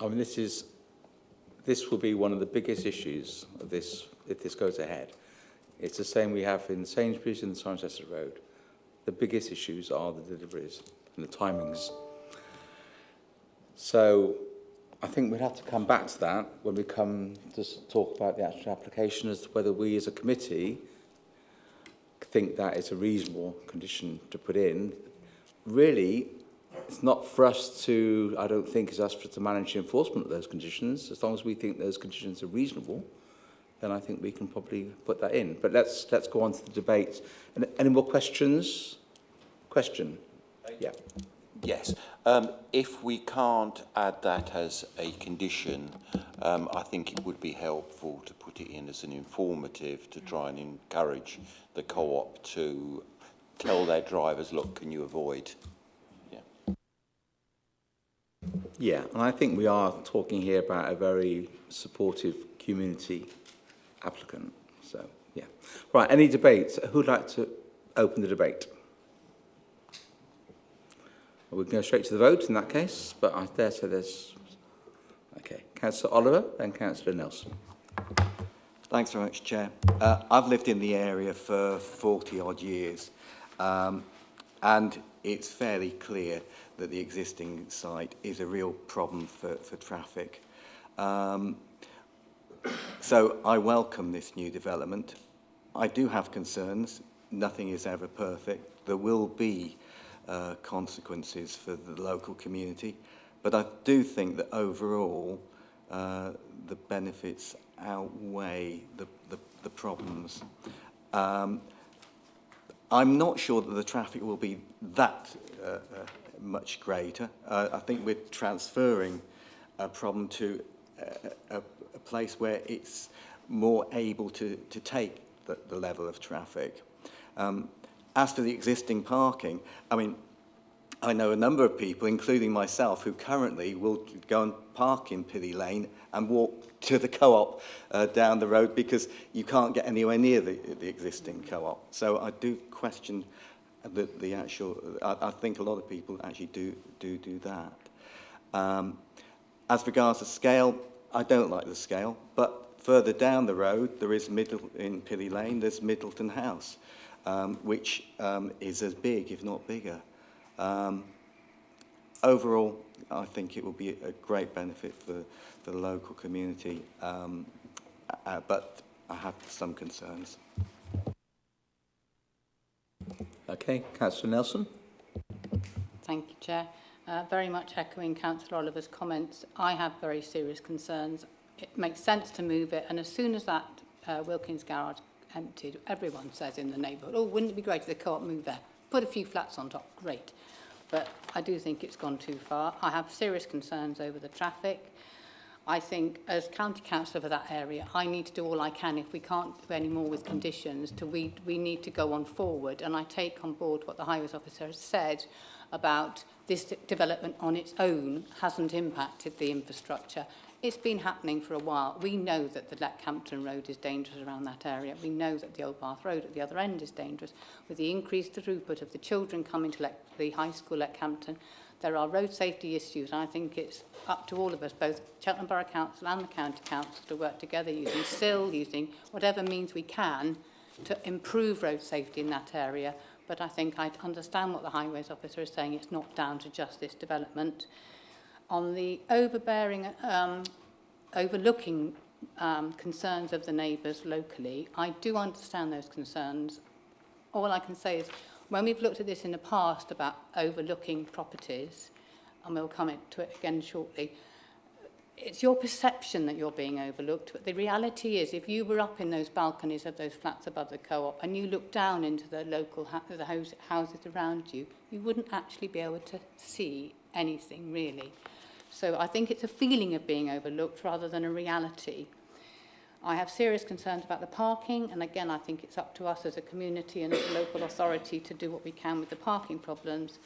S1: I mean, this will be one of the biggest issues of this if this goes ahead. It's the same we have in Sainsbury's and the Cirencester Road. The biggest issues are the deliveries and the timings. So I think we'll have to come back to that when we come to talk about the actual application as to whether we as a committee think that is a reasonable condition to put in. Really, it's not for us to, I don't think, it's us to manage the enforcement of those conditions. As long as we think those conditions are reasonable, then I think we can probably put that in. But let's go on to the debate. And any more questions? Question? Yeah.
S7: Yes. If we can't add that as a condition, I think it would be helpful to put it in as an informative to try and encourage the co-op to tell their drivers, look, can you avoid?
S1: Yeah, and I think we are talking here about a very supportive community applicant. So, yeah. Right, any debates? Who'd like to open the debate? We can go straight to the vote in that case, but I dare say there's... Okay, Councillor Oliver, then Councillor Nelson.
S11: Thanks very much, Chair. I've lived in the area for 40-odd years, and and it's fairly clear that the existing site is a real problem for traffic. So I welcome this new development. I do have concerns. Nothing is ever perfect. There will be consequences for the local community, but I do think that overall the benefits outweigh the problems. I'm not sure that the traffic will be that much greater. I think we're transferring a problem to a place where it's more able to take the level of traffic. As for the existing parking, I mean, I know a number of people, including myself, who currently will go and park in Pilly Lane and walk to the co-op down the road because you can't get anywhere near the existing co-op. So I do question the actual, I think a lot of people actually do that. As regards to scale, I don't like the scale, but further down the road, there is in Pilly Lane, there's Middleton House, which is as big, if not bigger. Overall, I think it will be a great benefit for the local community, but I have some concerns.
S1: Okay, Councillor Nelson.
S12: Thank you, Chair. Very much echoing Councillor Oliver's comments, I have very serious concerns. It makes sense to move it, and as soon as that Wilkins garage emptied, everyone says in the neighbourhood, oh, wouldn't it be great if the co-op moved there? Put a few flats on top, great. But I do think it's gone too far. I have serious concerns over the traffic. I think as county councillor for that area, I need to do all I can. If we can't do any more with conditions, we need to go on forward. And I take on board what the Highways Officer has said about this development on its own hasn't impacted the infrastructure. It's been happening for a while. We know that the Leckhampton Road is dangerous around that area. We know that the Old Bath Road at the other end is dangerous. With the increased throughput of the children coming to the high school at Leckhampton, there are road safety issues. And I think it's up to all of us, both Cheltenham Borough Council and the County Council, to work together using SIL, using whatever means we can to improve road safety in that area. But I think I understand what the Highways Officer is saying. It's not down to just this development. On the overlooking concerns of the neighbours locally, I do understand those concerns. All I can say is, when we've looked at this in the past about overlooking properties, and we'll come to it again shortly, it's your perception that you're being overlooked, but the reality is if you were up in those balconies of those flats above the co-op and you looked down into the local houses around you, you wouldn't actually be able to see anything really. So I think it's a feeling of being overlooked rather than a reality. I have serious concerns about the parking, and again I think it's up to us as a community and as a local authority to do what we can with the parking problems.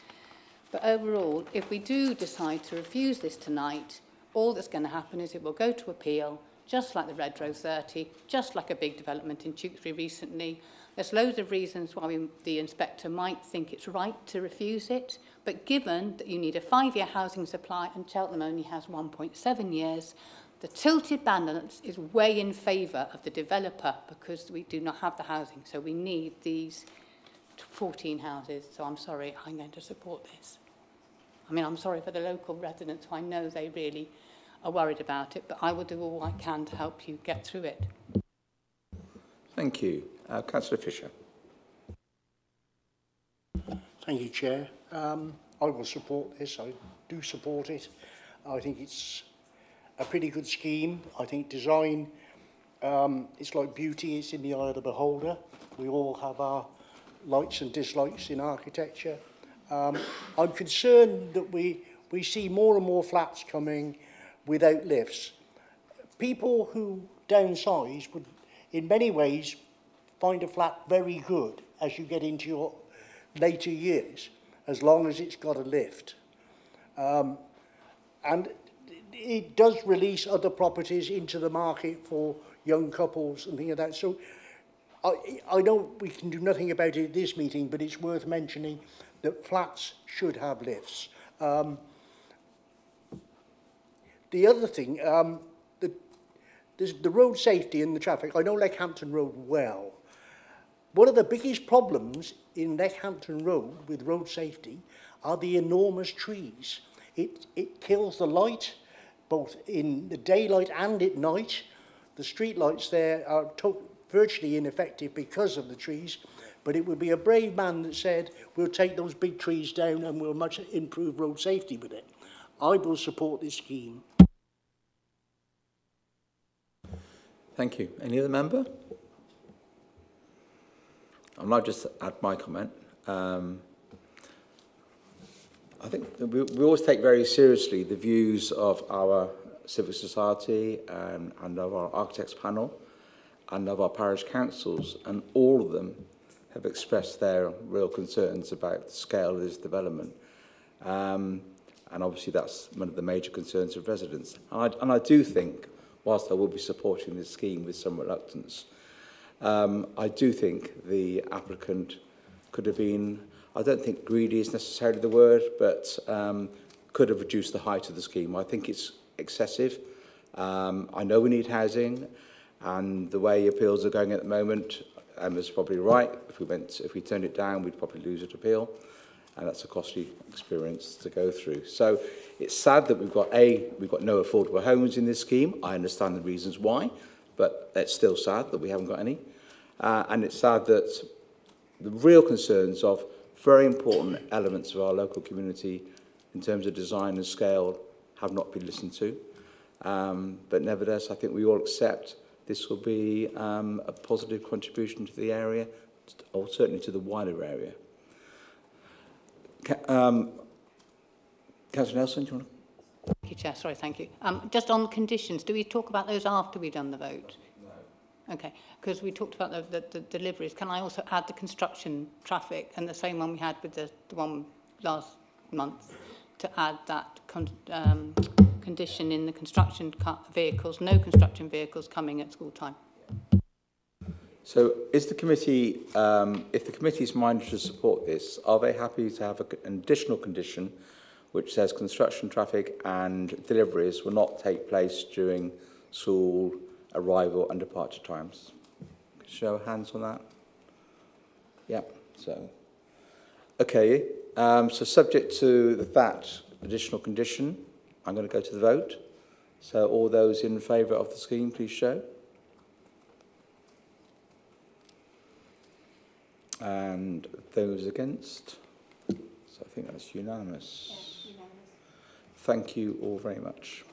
S12: But overall, if we do decide to refuse this tonight, all that's going to happen is it will go to appeal, just like the Redrow 30, just like a big development in Tewkesbury recently. There's loads of reasons why the inspector might think it's right to refuse it, but given that you need a 5-year housing supply and Cheltenham only has 1.7 years, the tilted balance is way in favour of the developer because we do not have the housing. So we need these 14 houses. So I'm sorry, I'm going to support this. I mean, I'm sorry for the local residents who I know they really are worried about it, but I will do all I can to help you get through it.
S1: Thank you. Councillor Fisher.
S13: Thank you, Chair. I will support this. I do support it. I think it's a pretty good scheme. I think design, it's like beauty, it's in the eye of the beholder. We all have our likes and dislikes in architecture. I'm concerned that we see more and more flats coming without lifts. People who downsize would, in many ways, find a flat very good as you get into your later years, as long as it's got a lift. And it does release other properties into the market for young couples and things like that. So I know we can do nothing about it at this meeting, but it's worth mentioning that flats should have lifts. The other thing, the road safety and the traffic, I know Leckhampton Road well. One of the biggest problems in Leckhampton Road with road safety are the enormous trees. It kills the light, both in the daylight and at night. The street lights there are virtually ineffective because of the trees, but it would be a brave man that said, we'll take those big trees down and we'll much improve road safety with it. I will support this scheme.
S1: Thank you. Any other member? I might just add my comment. I think we always take very seriously the views of our civil society and of our architects panel and of our parish councils, and all of them have expressed their real concerns about the scale of this development. And obviously that's one of the major concerns of residents. And I do think, whilst I will be supporting this scheme with some reluctance, I do think the applicant could have been, I don't think greedy is necessarily the word, but could have reduced the height of the scheme. I think it's excessive. I know we need housing, and the way appeals are going at the moment, Emma's probably right. If we turned it down, we'd probably lose at appeal, and that's a costly experience to go through. So it's sad that we've got no affordable homes in this scheme. I understand the reasons why, but it's still sad that we haven't got any. And it's sad that the real concerns of very important elements of our local community in terms of design and scale have not been listened to. But nevertheless, I think we all accept this will be a positive contribution to the area, or certainly to the wider area. Councillor Nelson, do you want to?
S12: Thank you, Chair. Sorry, thank you. Just on the conditions, do we talk about those after we've done the vote? No. Okay, because we talked about the deliveries. Can I also add the construction traffic and the same one we had with the one last month, to add that condition in the construction vehicles, no construction vehicles coming at school time?
S1: So is the committee, if the committee is minded to support this, are they happy to have an additional condition which says construction traffic and deliveries will not take place during school arrival and departure times? Show of hands on that. Yep. So, okay. So subject to that additional condition, I'm going to go to the vote. So all those in favour of the scheme, please show. And those against? So I think that's unanimous. Yes, unanimous. Thank you all very much.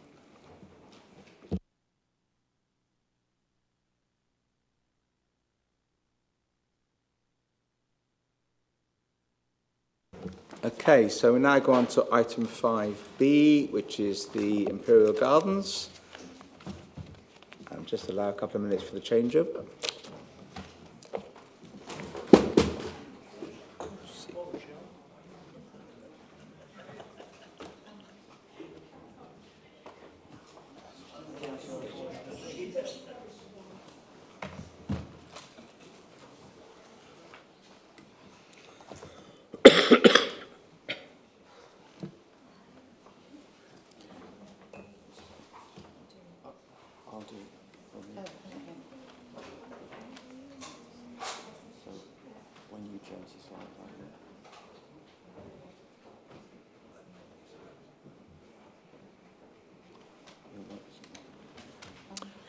S1: Okay, so we now go on to item 5B, which is the Imperial Gardens. Just allow a couple of minutes for the changeover.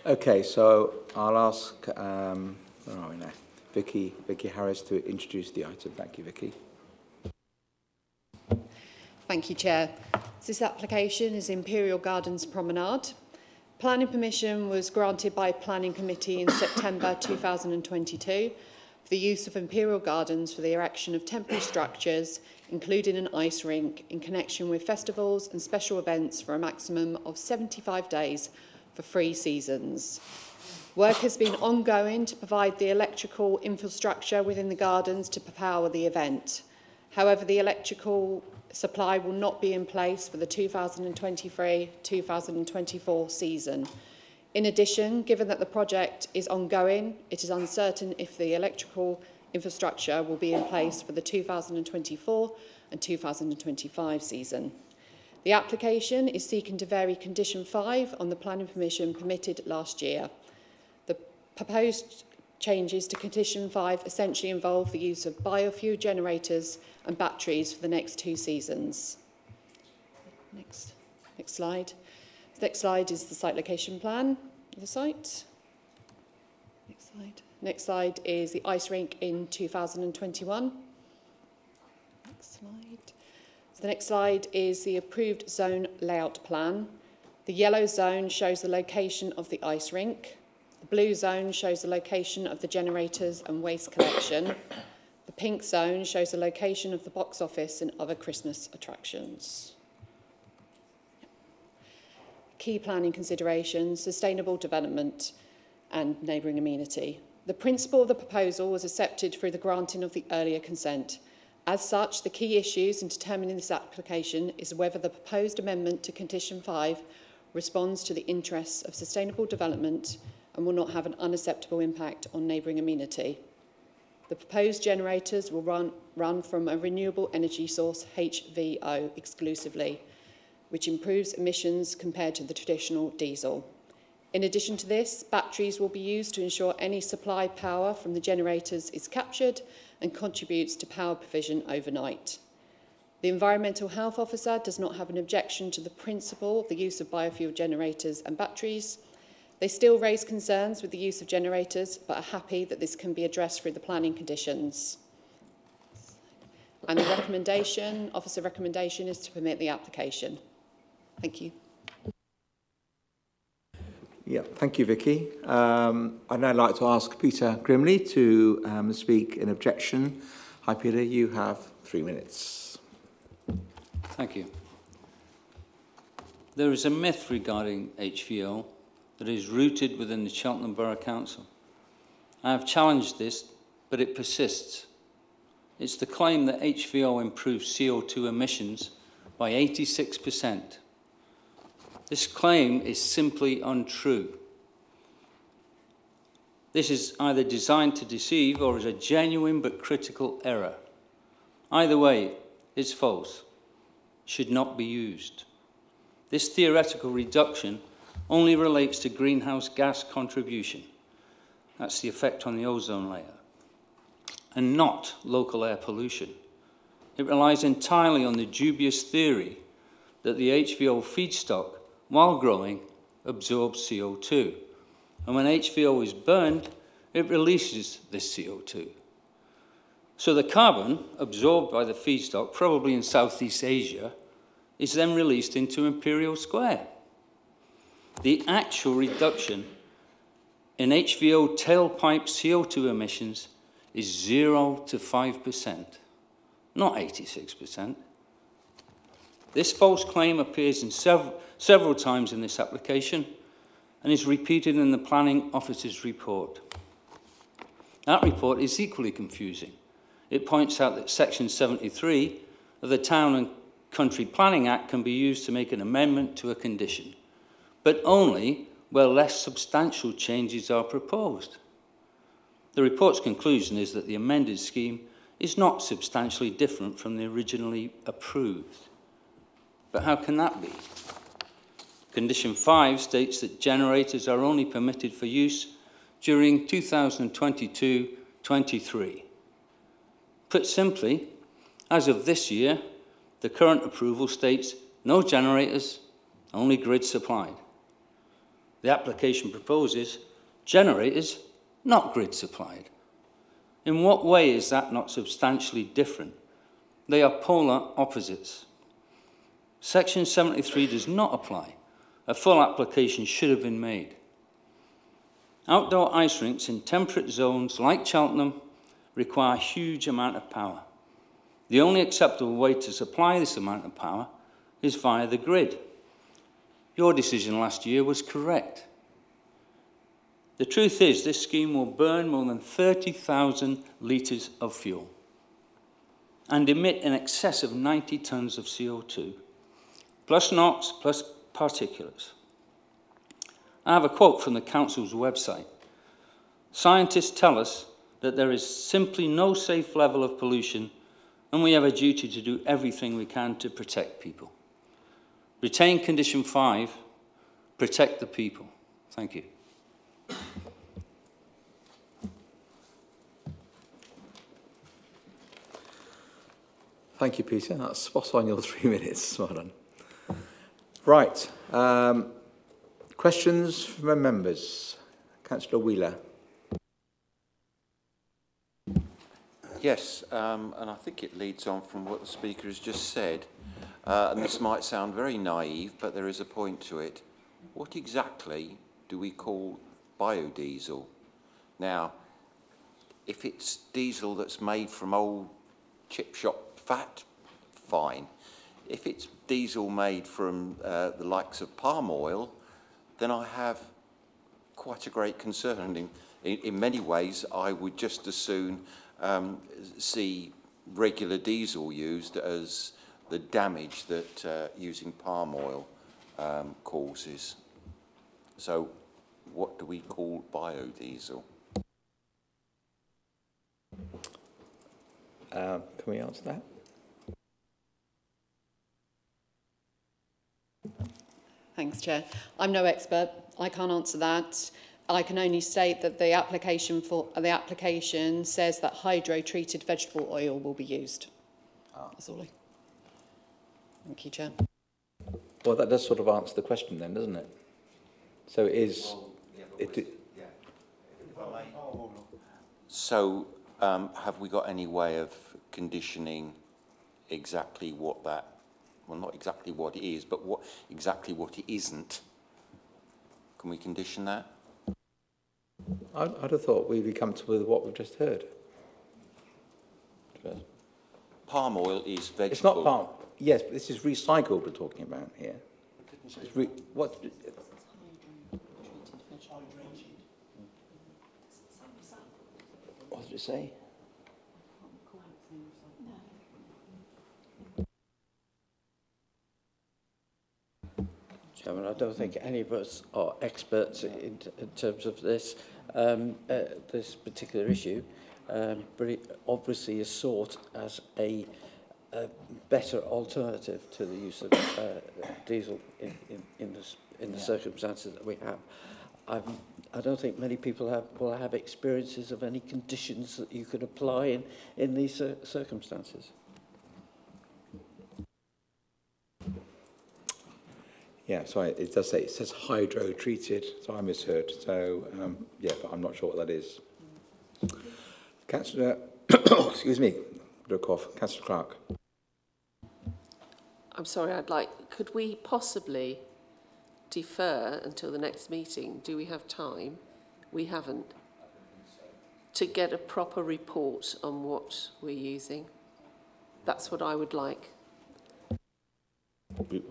S1: Okay, so I'll ask, where are we now? Vicky Harris to introduce the item. Thank you, Vicky.
S15: Thank you, Chair. This application is Imperial Gardens Promenade. Planning permission was granted by Planning Committee in September 2022 for the use of Imperial Gardens for the erection of temporary structures, including an ice rink, in connection with festivals and special events for a maximum of 75 days for 3 seasons. Work has been ongoing to provide the electrical infrastructure within the gardens to power the event. However, the electrical supply will not be in place for the 2023-2024 season. In addition, given that the project is ongoing, it is uncertain if the electrical infrastructure will be in place for the 2024 and 2025 season. The application is seeking to vary Condition 5 on the planning permission permitted last year. The proposed changes to Condition 5 essentially involve the use of biofuel generators and batteries for the next 2 seasons. Next slide. The next slide is the site location plan of the site. Next slide. Next slide is the ice rink in 2021. Next slide. So the next slide is the approved zone layout plan. The yellow zone shows the location of the ice rink. The blue zone shows the location of the generators and waste collection. The pink zone shows the location of the box office and other Christmas attractions. Key planning considerations, sustainable development and neighbouring amenity. The principle of the proposal was accepted through the granting of the earlier consent. As such, the key issues in determining this application is whether the proposed amendment to Condition 5 responds to the interests of sustainable development and will not have an unacceptable impact on neighbouring amenity. The proposed generators will run from a renewable energy source, HVO, exclusively, which improves emissions compared to the traditional diesel. In addition to this, batteries will be used to ensure any supply power from the generators is captured and contributes to power provision overnight. The Environmental Health Officer does not have an objection to the principle of the use of biofuel generators and batteries. They still raise concerns with the use of generators, but are happy that this can be addressed through the planning conditions. And the recommendation, officer recommendation, is to permit the application. Thank you.
S1: Yeah, thank you, Vicky. I'd now like to ask Peter Grimley to speak in objection. Hi, Peter, you have 3 minutes.
S16: Thank you. There is a myth regarding HVO that is rooted within the Cheltenham Borough Council. I have challenged this, but it persists. It's the claim that HVO improves CO2 emissions by 86%. This claim is simply untrue. This is either designed to deceive or is a genuine but critical error. Either way, it's false. Should not be used. This theoretical reduction only relates to greenhouse gas contribution. That's the effect on the ozone layer, and not local air pollution. It relies entirely on the dubious theory that the HVO feedstock, while growing, absorbs CO2. And when HVO is burned, it releases this CO2. So the carbon absorbed by the feedstock, probably in Southeast Asia, is then released into Imperial Square. The actual reduction in HVO tailpipe CO2 emissions is 0 to 5%, not 86%. This false claim appears in several times in this application and is repeated in the Planning Officer's report. That report is equally confusing. It points out that Section 73 of the Town and Country Planning Act can be used to make an amendment to a condition, but only where less substantial changes are proposed. The report's conclusion is that the amended scheme is not substantially different from the originally approved. But how can that be? Condition 5 states that generators are only permitted for use during 2022-23. Put simply, as of this year, the current approval states no generators, only grid supplied. The application proposes generators, not grid supplied. In what way is that not substantially different? They are polar opposites. Section 73 does not apply. A full application should have been made. Outdoor ice rinks in temperate zones like Cheltenham require a huge amount of power. The only acceptable way to supply this amount of power is via the grid. Your decision last year was correct. The truth is, this scheme will burn more than 30,000 litres of fuel and emit in excess of 90 tonnes of CO2, plus NOx, plus particulates. I have a quote from the Council's website. Scientists tell us that there is simply no safe level of pollution, and we have a duty to do everything we can to protect people. Retain Condition 5, protect the people. Thank you.
S1: Thank you, Peter. That's spot on your 3 minutes. Well done. Right. Questions from members? Councillor Wheeler.
S7: Yes, and I think it leads on from what the speaker has just said. And this might sound very naive, but there is a point to it. What exactly do we call biodiesel? Now, if it's diesel that's made from old chip shop fat, fine. If it's diesel made from the likes of palm oil, then I have quite a great concern. In many ways, I would just as soon see regular diesel used as the damage that using palm oil causes. So what do we call biodiesel?
S1: Can we answer that?
S15: Thanks, Chair. I'm no expert. I can't answer that. I can only state that the application says that hydro-treated vegetable oil will be used. That's all. Thank you, Chair.
S1: Well, that does sort of answer the question then, doesn't it? So it is...
S7: So have we got any way of conditioning exactly what that, well, not exactly what it is, but exactly what it isn't? Can we condition that?
S1: I'd have thought we'd be comfortable with what we've just heard.
S7: Palm oil is vegetable.
S1: It's not palm. Yes, but this is recycled we're talking about here. What? What did it say?
S10: Chairman, I don't think any of us are experts in terms of this this particular issue, but it obviously is sought as a better alternative to the use of diesel in the circumstances that we have. I don't think many people will have experiences of any conditions that you could apply in these circumstances.
S1: Yeah, sorry, it does say, it says hydro-treated, so I misheard. So, yeah, but I'm not sure what that is. Councillor, excuse me, look off. Councillor Clark.
S17: I'm sorry, could we possibly defer until the next meeting? Do we have time? We haven't. To get a proper report on what we're using. That's what I would like.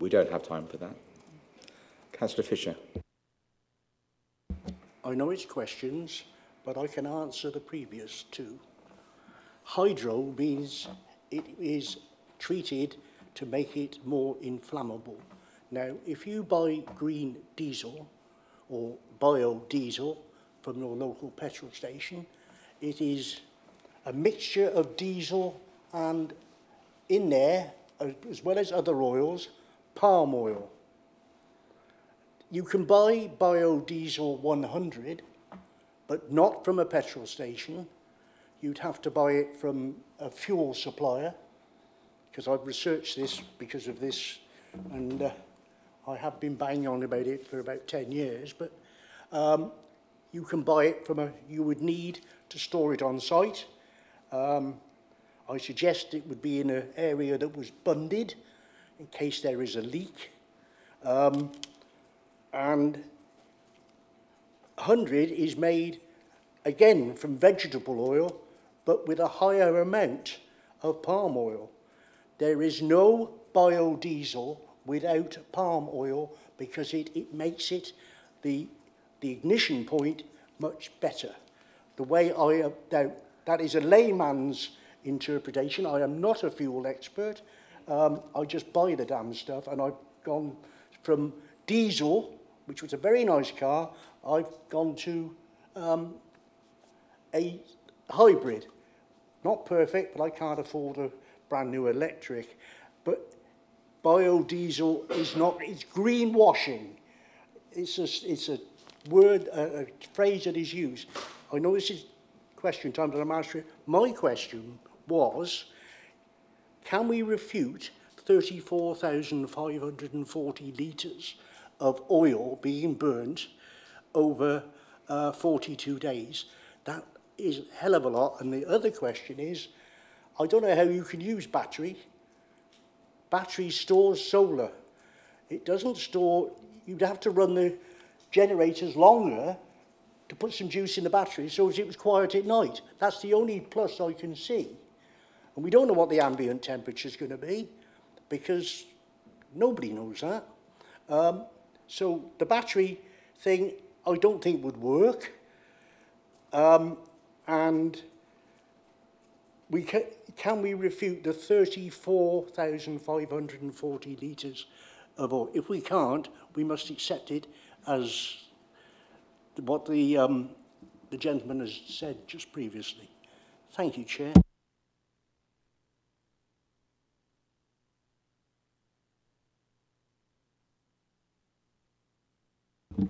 S1: We don't have time for that. Councillor Fisher.
S13: I know it's questions, but I can answer the previous two. Hydro means it is treated to make it more inflammable. Now, if you buy green diesel or biodiesel from your local petrol station, it is a mixture of diesel and in there, as well as other oils, palm oil. You can buy biodiesel 100, but not from a petrol station. You'd have to buy it from a fuel supplier, because I've researched this because of this, and I have been banging on about it for about 10 years, but you can buy it from you would need to store it on site. I suggest it would be in an area that was bunded in case there is a leak. And 100 is made, again, from vegetable oil, but with a higher amount of palm oil. There is no biodiesel without palm oil because it makes it the ignition point much better. The way that is a layman's interpretation. I am not a fuel expert. I just buy the damn stuff, and I've gone from diesel, which was a very nice car, I've gone to a hybrid. Not perfect, but I can't afford a brand new electric. But biodiesel is not, it's greenwashing. It's a word, a phrase that is used. I know this is question time, but I'm answering. My question was, can we refute 34,540 litres of oil being burnt over 42 days? That is a hell of a lot. And the other question is, I don't know how you can use battery. Battery stores solar. It doesn't store, you'd have to run the generators longer to put some juice in the battery so as it was quiet at night. That's the only plus I can see. And we don't know what the ambient temperature is going to be because nobody knows that. So the battery thing I don't think would work. And we can we refute the 34,540 litres of oil? If we can't, we must accept it as what the gentleman has said just previously. Thank you, Chair.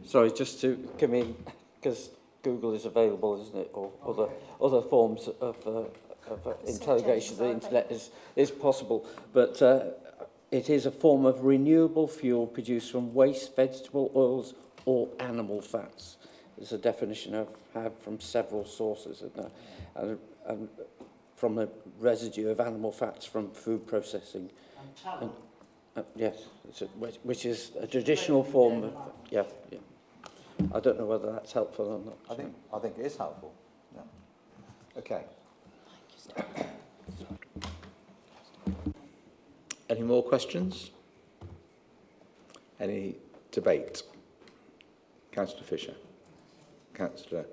S10: Sorry, just to come in, because Google is available, isn't it, or other forms of interrogation of the internet is possible, but it is a form of renewable fuel produced from waste vegetable oils or animal fats. It's a definition I've had from several sources, and from a residue of animal fats from food processing.
S13: And tallow.
S10: Yes, which is a traditional form of, yeah. I don't know whether that's helpful or not.
S1: I think it is helpful. Yeah. Okay. Any more questions? Any debate? Councillor Fisher. Councillor.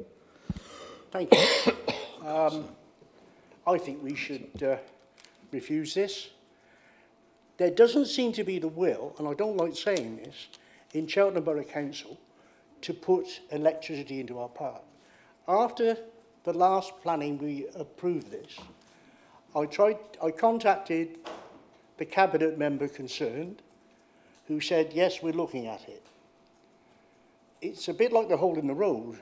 S13: Thank you. I think we should refuse this. There doesn't seem to be the will, and I don't like saying this, in Cheltenham Borough Council to put electricity into our park. After the last planning we approved this, I contacted the cabinet member concerned, who said, yes, we're looking at it. It's a bit like the hole in the road.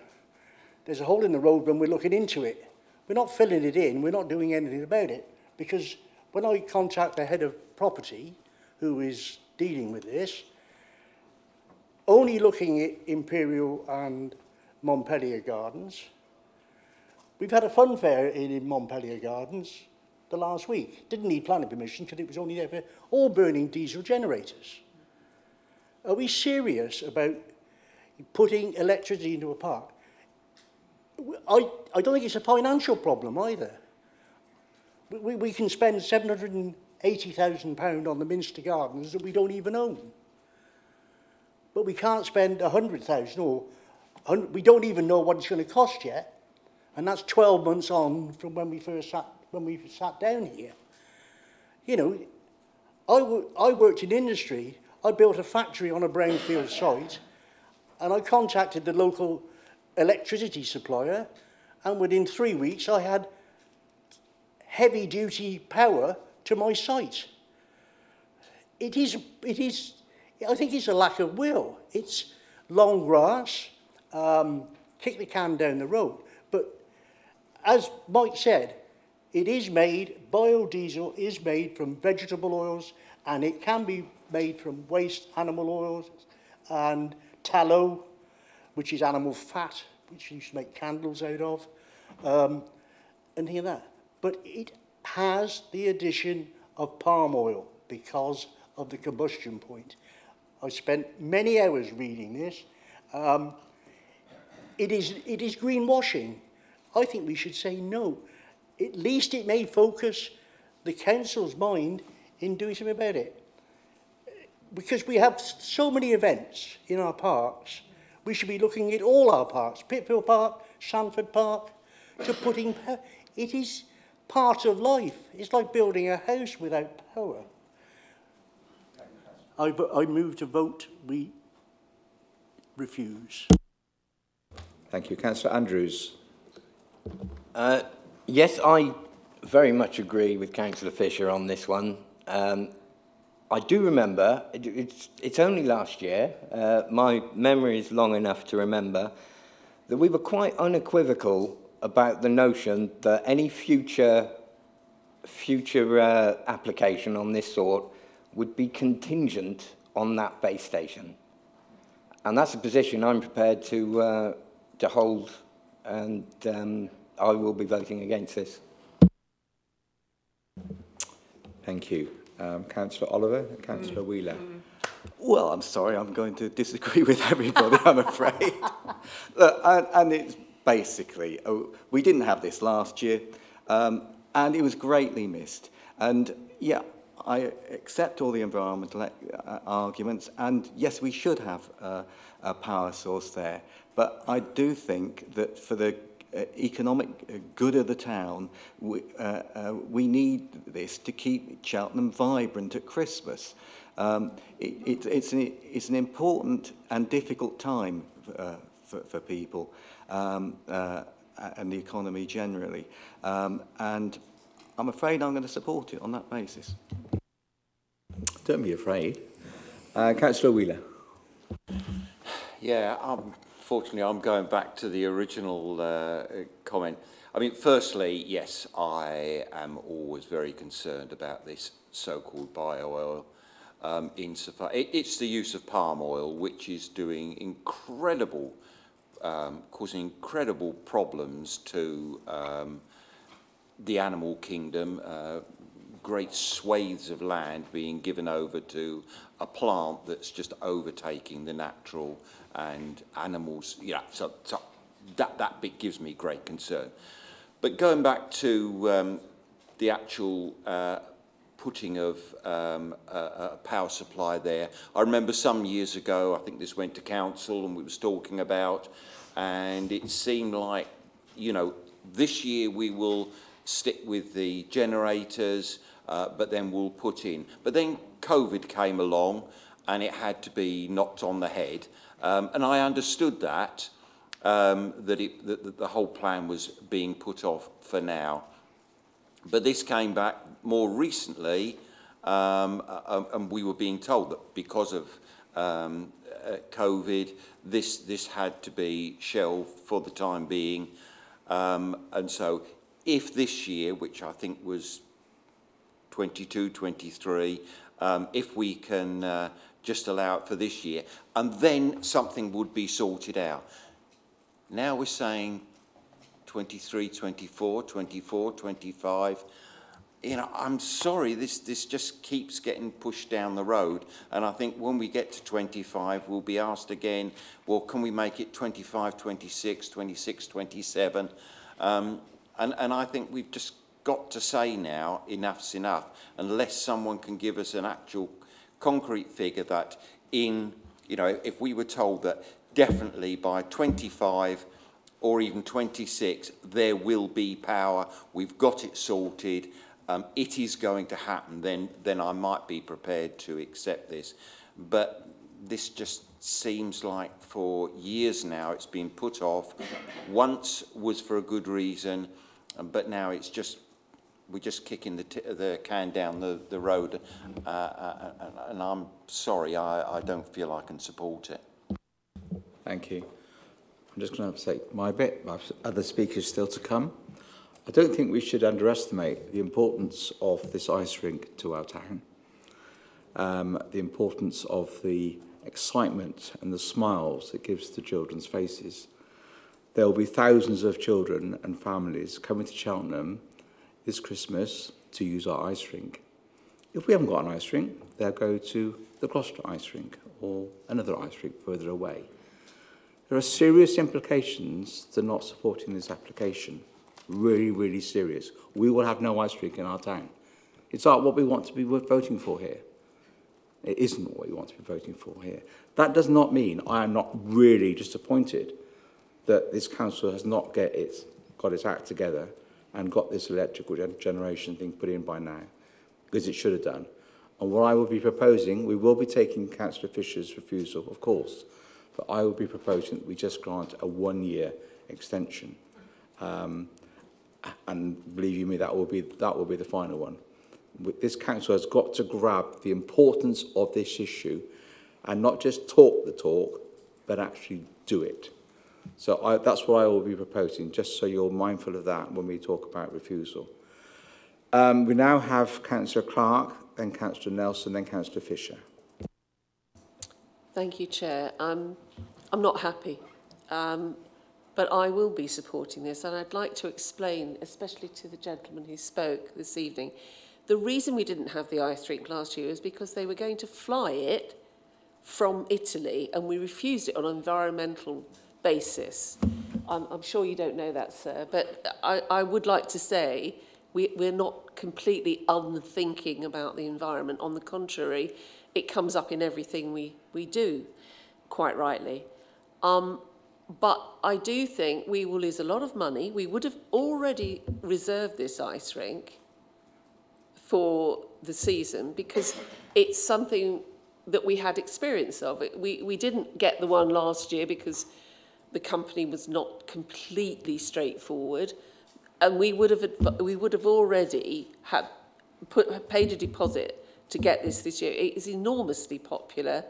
S13: There's a hole in the road when we're looking into it. We're not filling it in, we're not doing anything about it, because when I contact the head of property, who is dealing with this, only looking at Imperial and Montpellier Gardens, we've had a fun fair in Montpellier Gardens the last week. Didn't need planning permission because it was only there for all burning diesel generators. Are we serious about putting electricity into a park? I don't think it's a financial problem either. We can spend £780,000 on the Minster Gardens that we don't even own. But we can't spend 100,000 or we don't even know what it's going to cost yet. And that's 12 months on from when we sat down here. You know, I worked in industry. I built a factory on a brownfield site, and I contacted the local electricity supplier, and within 3 weeks I had heavy-duty power to my site. I think it's a lack of will. It's long grass, kick the can down the road. But as Mike said, it is made, biodiesel is made from vegetable oils, and it can be made from waste animal oils and tallow, which is animal fat, which you used to make candles out of, and here that. But it has the addition of palm oil because of the combustion point. I spent many hours reading this. It is greenwashing. I think we should say no. At least it may focus the council's mind in doing something about it. Because we have so many events in our parks, we should be looking at all our parks, Pitfield Park, Sandford Park, to putting, it is part of life. It's like building a house without power. I move to vote, we refuse.
S1: Thank you. Councillor Andrews.
S14: Yes, I very much agree with Councillor Fisher on this one. I do remember, it's only last year, my memory is long enough to remember, that we were quite unequivocal about the notion that any future future application on this sort would be contingent on that base station. And that's a position I'm prepared to hold, and I will be voting against this.
S1: Thank you. Councillor Oliver and Councillor Wheeler.
S11: Well, I'm sorry, I'm going to disagree with everybody, I'm afraid. And it's basically, we didn't have this last year, and it was greatly missed. And yeah, I accept all the environmental arguments, and yes, we should have a power source there. But I do think that for the economic good of the town, we need this to keep Cheltenham vibrant at Christmas. It's an important and difficult time for people and the economy generally. And I'm afraid I'm going to support it on that basis.
S1: Don't be afraid. Councillor Wheeler.
S7: Yeah, fortunately, I'm going back to the original comment. I mean, firstly, yes, I am always very concerned about this so-called bio-oil. Insofar, it's the use of palm oil, which is doing incredible, causing incredible problems to the animal kingdom. Great swathes of land being given over to a plant that's just overtaking the natural and animals. Yeah, so that bit gives me great concern. But going back to the actual putting of a power supply there, I remember some years ago, I think this went to council and we was talking about, and it seemed like, you know, this year we will stick with the generators, but then we'll put in. But then COVID came along and it had to be knocked on the head. And I understood that, that the whole plan was being put off for now. But this came back more recently, and we were being told that because of COVID, this had to be shelved for the time being. And so if this year, which I think was 22, 23, if we can just allow it for this year, and then something would be sorted out. Now we're saying 23, 24, 24, 25. You know, I'm sorry, this just keeps getting pushed down the road. And I think when we get to 25, we'll be asked again, well, can we make it 25, 26, 26, 27? And I think we've just got to say now, enough's enough, unless someone can give us an actual concrete figure that in, you know, if we were told that definitely by 25 or even 26, there will be power, we've got it sorted, it is going to happen, then I might be prepared to accept this. But this just seems like for years now it's been put off. Once was for a good reason, but now it's just, we're just kicking the can down the road, and I'm sorry, I don't feel I can support it.
S1: Thank you. I'm just going to say my bit. Other speakers still to come. I don't think we should underestimate the importance of this ice rink to our town, the importance of the excitement and the smiles it gives to children's faces. There will be thousands of children and families coming to Cheltenham this Christmas to use our ice rink. If we haven't got an ice rink, they'll go to the Gloucester ice rink or another ice rink further away. There are serious implications to not supporting this application. Really, really serious. We will have no ice rink in our town. It's not what we want to be voting for here. It isn't what we want to be voting for here. That does not mean I am not really disappointed that this council has not got its act together and got this electrical generation thing put in by now, because it should have done. And what I will be proposing, we will be taking Councillor Fisher's refusal, of course, but I will be proposing that we just grant a 1-year extension. And believe you me, that will be the final one. This council has got to grab the importance of this issue and not just talk the talk, but actually do it. So that's what I will be proposing, just so you're mindful of that when we talk about refusal. We now have Councillor Clark, then Councillor Nelson, then Councillor Fisher.
S17: Thank you, Chair. I'm not happy, but I will be supporting this, and I'd like to explain, especially to the gentleman who spoke this evening, the reason we didn't have the ice rink last year is because they were going to fly it from Italy, and we refused it on an environmental basis. I'm sure you don't know that, sir, but I would like to say we're not completely unthinking about the environment. On the contrary, it comes up in everything we do, quite rightly. But I do think we will lose a lot of money. We would have already reserved this ice rink for the season because it's something that we had experience of. We didn't get the one last year because the company was not completely straightforward, and we would have already had paid a deposit to get this year. It is enormously popular.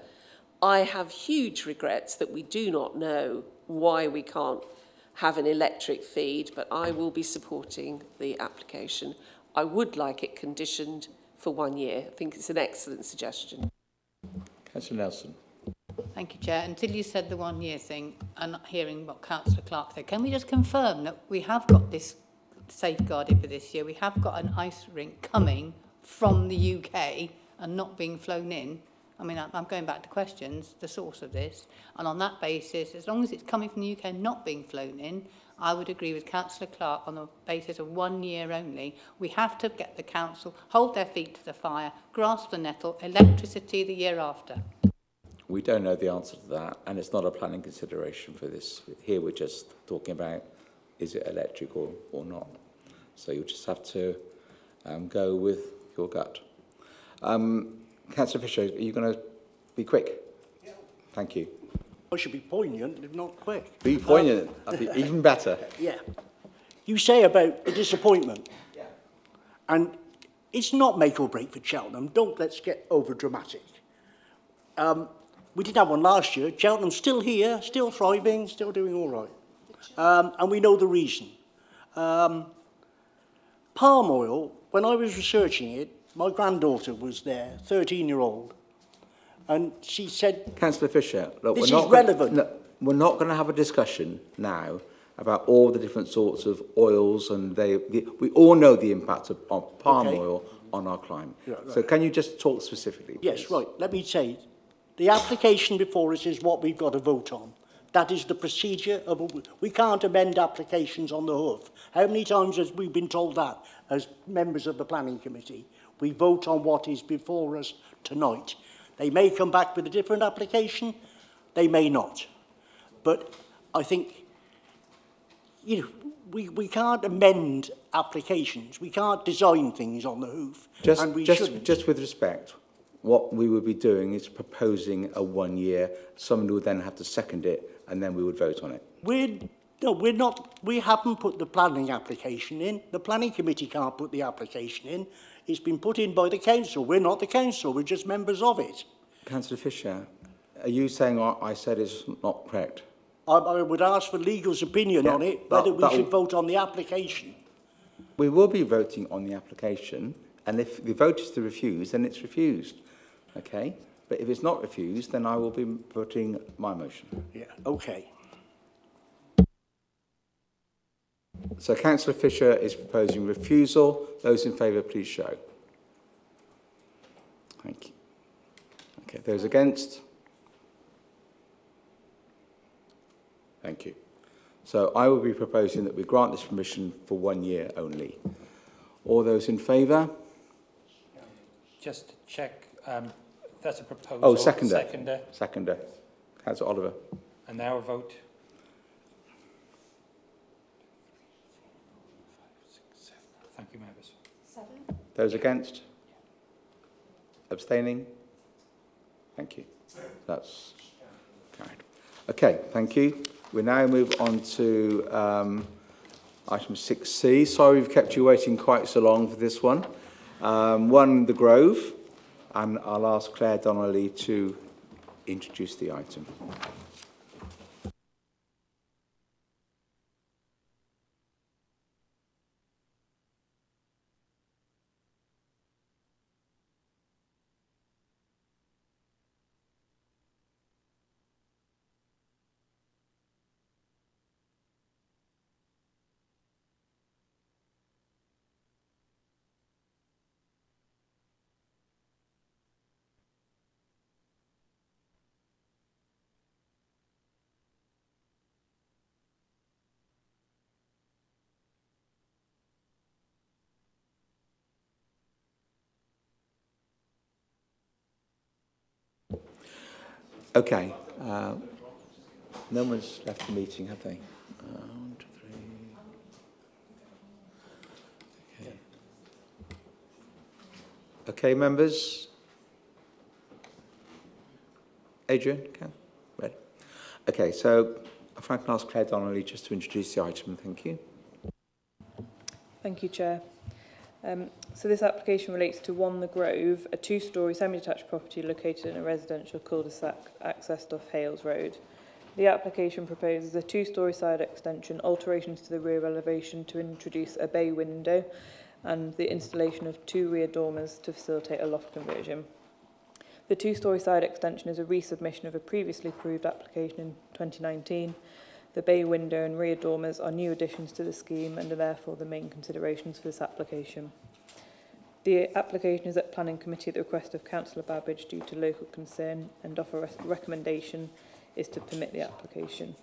S17: I have huge regrets that we do not know why we can't have an electric feed, but I will be supporting the application. I would like it conditioned for 1 year. I think it's an excellent suggestion.
S1: Councillor Nelson.
S12: Thank you, Chair. Until you said the 1 year thing, and hearing what Councillor Clark said, can we just confirm that we have got this safeguarded for this year? We have got an ice rink coming from the UK and not being flown in. I mean, I'm going back to questions, the source of this. And on that basis, as long as it's coming from the UK and not being flown in, I would agree with Councillor Clark on the basis of 1 year only. We have to get the council, hold their feet to the fire, grasp the nettle, electricity the year after.
S1: We don't know the answer to that, and it's not a planning consideration for this. Here we're just talking about, is it electric or not? So you'll just have to go with your gut. Councillor Fisher, are you going to be quick?
S13: Yeah.
S1: Thank you.
S13: I should be poignant, if not quick.
S1: Be poignant. That'd be even better.
S13: Yeah. You say about the disappointment.
S1: Yeah.
S13: And it's not make or break for Cheltenham. Let's get over dramatic. We did have one last year. Cheltenham's still here, still thriving, still doing all right. And we know the reason. Palm oil, when I was researching it, my granddaughter was there, 13-year-old, and she said...
S1: Councillor Fisher, look,
S13: this is relevant.
S1: We're not going to have a discussion now about all the different sorts of oils, and we all know the impact of palm oil on our climate. Yeah, right. So can you just talk specifically, please?
S13: Yes, right. Let me say, the application before us is what we've got to vote on. That is the procedure we can't amend applications on the hoof. How many times have we been told that as members of the Planning Committee? We vote on what is before us tonight. They may come back with a different application, they may not. But I think, we can't amend applications. We can't design things on the hoof, and we shouldn't.
S1: Just with respect, what we would be doing is proposing a 1 year. Somebody would then have to second it, and then we would vote on it.
S13: We're not. We haven't put the planning application in. The Planning Committee can't put the application in. It's been put in by the council. We're not the council. We're just members of it.
S1: Councillor Fisher, are you saying what I said is not correct?
S13: I would ask for legal's opinion on it, whether we should vote on the application.
S1: We will be voting on the application, and if the vote is to refuse, then it's refused. Okay? But if it's not refused, then I will be putting my motion.
S13: Yeah, okay.
S1: So Councillor Fisher is proposing refusal. Those in favour, please show. Thank you. Okay, those against? Thank you. So I will be proposing that we grant this permission for 1 year only. All those in favour?
S18: Just to check, that's a proposal.
S1: Oh, seconder.
S18: Seconder.
S1: Seconder. Councillor Oliver.
S18: And now a vote. Thank you, members.
S15: 7.
S1: Those against? Abstaining? Thank you. That's carried. Okay, thank you. We now move on to item 6C. Sorry we've kept you waiting quite so long for this one. 1, The Grove, and I'll ask Claire Donnelly to introduce the item. Okay. No one's left the meeting, have they? 1, 2, 3. Okay. Okay, members. Adrian, Red. Okay, so if I can ask Claire Donnelly just to introduce the item, thank you.
S19: Thank you, Chair. So this application relates to One the Grove, a two-storey semi-detached property located in a residential cul-de-sac accessed off Hales Road. The application proposes a two-storey side extension, alterations to the rear elevation to introduce a bay window, and the installation of 2 rear dormers to facilitate a loft conversion. The two-storey side extension is a resubmission of a previously approved application in 2019. The bay window and rear dormers are new additions to the scheme and are therefore the main considerations for this application. The application is at Planning Committee at the request of Councillor Babbage due to local concern, and offer recommendation is to permit the application.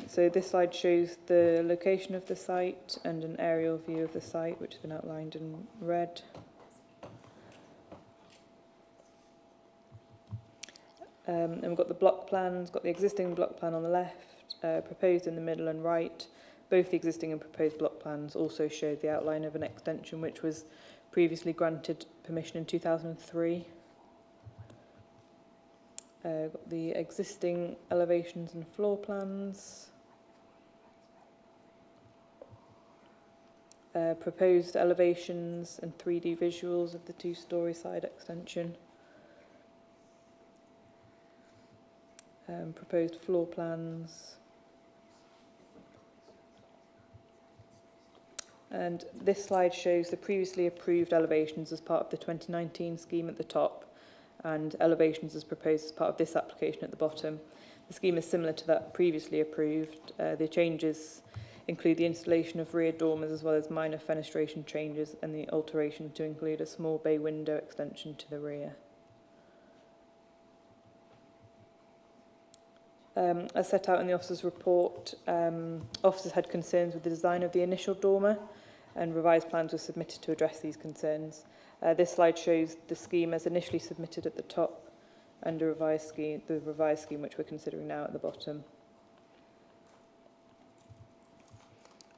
S19: So this slide shows the location of the site and an aerial view of the site, which has been outlined in red. And we've got the block plans, got the existing block plan on the left, proposed in the middle and right. Both the existing and proposed block plans also show the outline of an extension which was previously granted permission in 2003. Got the existing elevations and floor plans. Proposed elevations and 3D visuals of the two-storey side extension. Proposed floor plans. And this slide shows the previously approved elevations as part of the 2019 scheme at the top, and elevations as proposed as part of this application at the bottom. The scheme is similar to that previously approved. The changes include the installation of rear dormers as well as minor fenestration changes, and the alteration to include a small bay window extension to the rear. As set out in the officer's report, officers had concerns with the design of the initial dormer, and revised plans were submitted to address these concerns. This slide shows the scheme as initially submitted at the top, and the revised scheme which we're considering now at the bottom.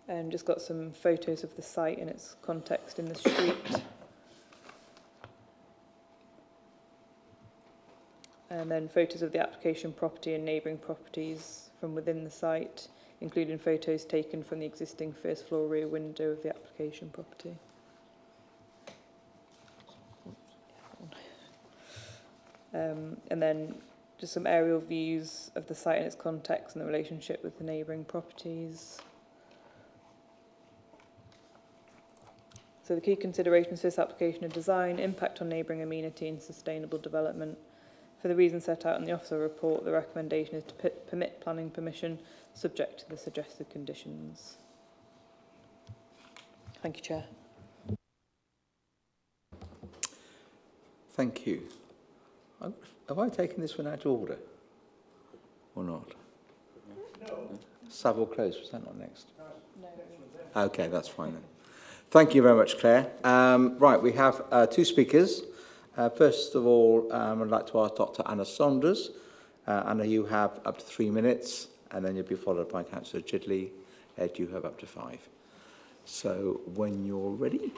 S19: And just got some photos of the site and its context in the street. And then photos of the application property and neighbouring properties from within the site, including photos taken from the existing first floor rear window of the application property. And then just some aerial views of the site and its context and the relationship with the neighbouring properties. So the key considerations for this application are design, impact on neighbouring amenity and sustainable development. For the reasons set out in the officer report, the recommendation is to permit planning permission subject to the suggested conditions. Thank you, Chair.
S1: Thank you. Have I taken this one out of order or not? No. Savile Close, was that not next? No. Okay, that's fine then. Thank you very much, Claire. Right, we have 2 speakers. First of all, I'd like to ask Dr. Anna Saunders. Anna, you have up to 3 minutes, and then you'll be followed by Councillor Chidley. Ed, you have up to 5. So when you're ready.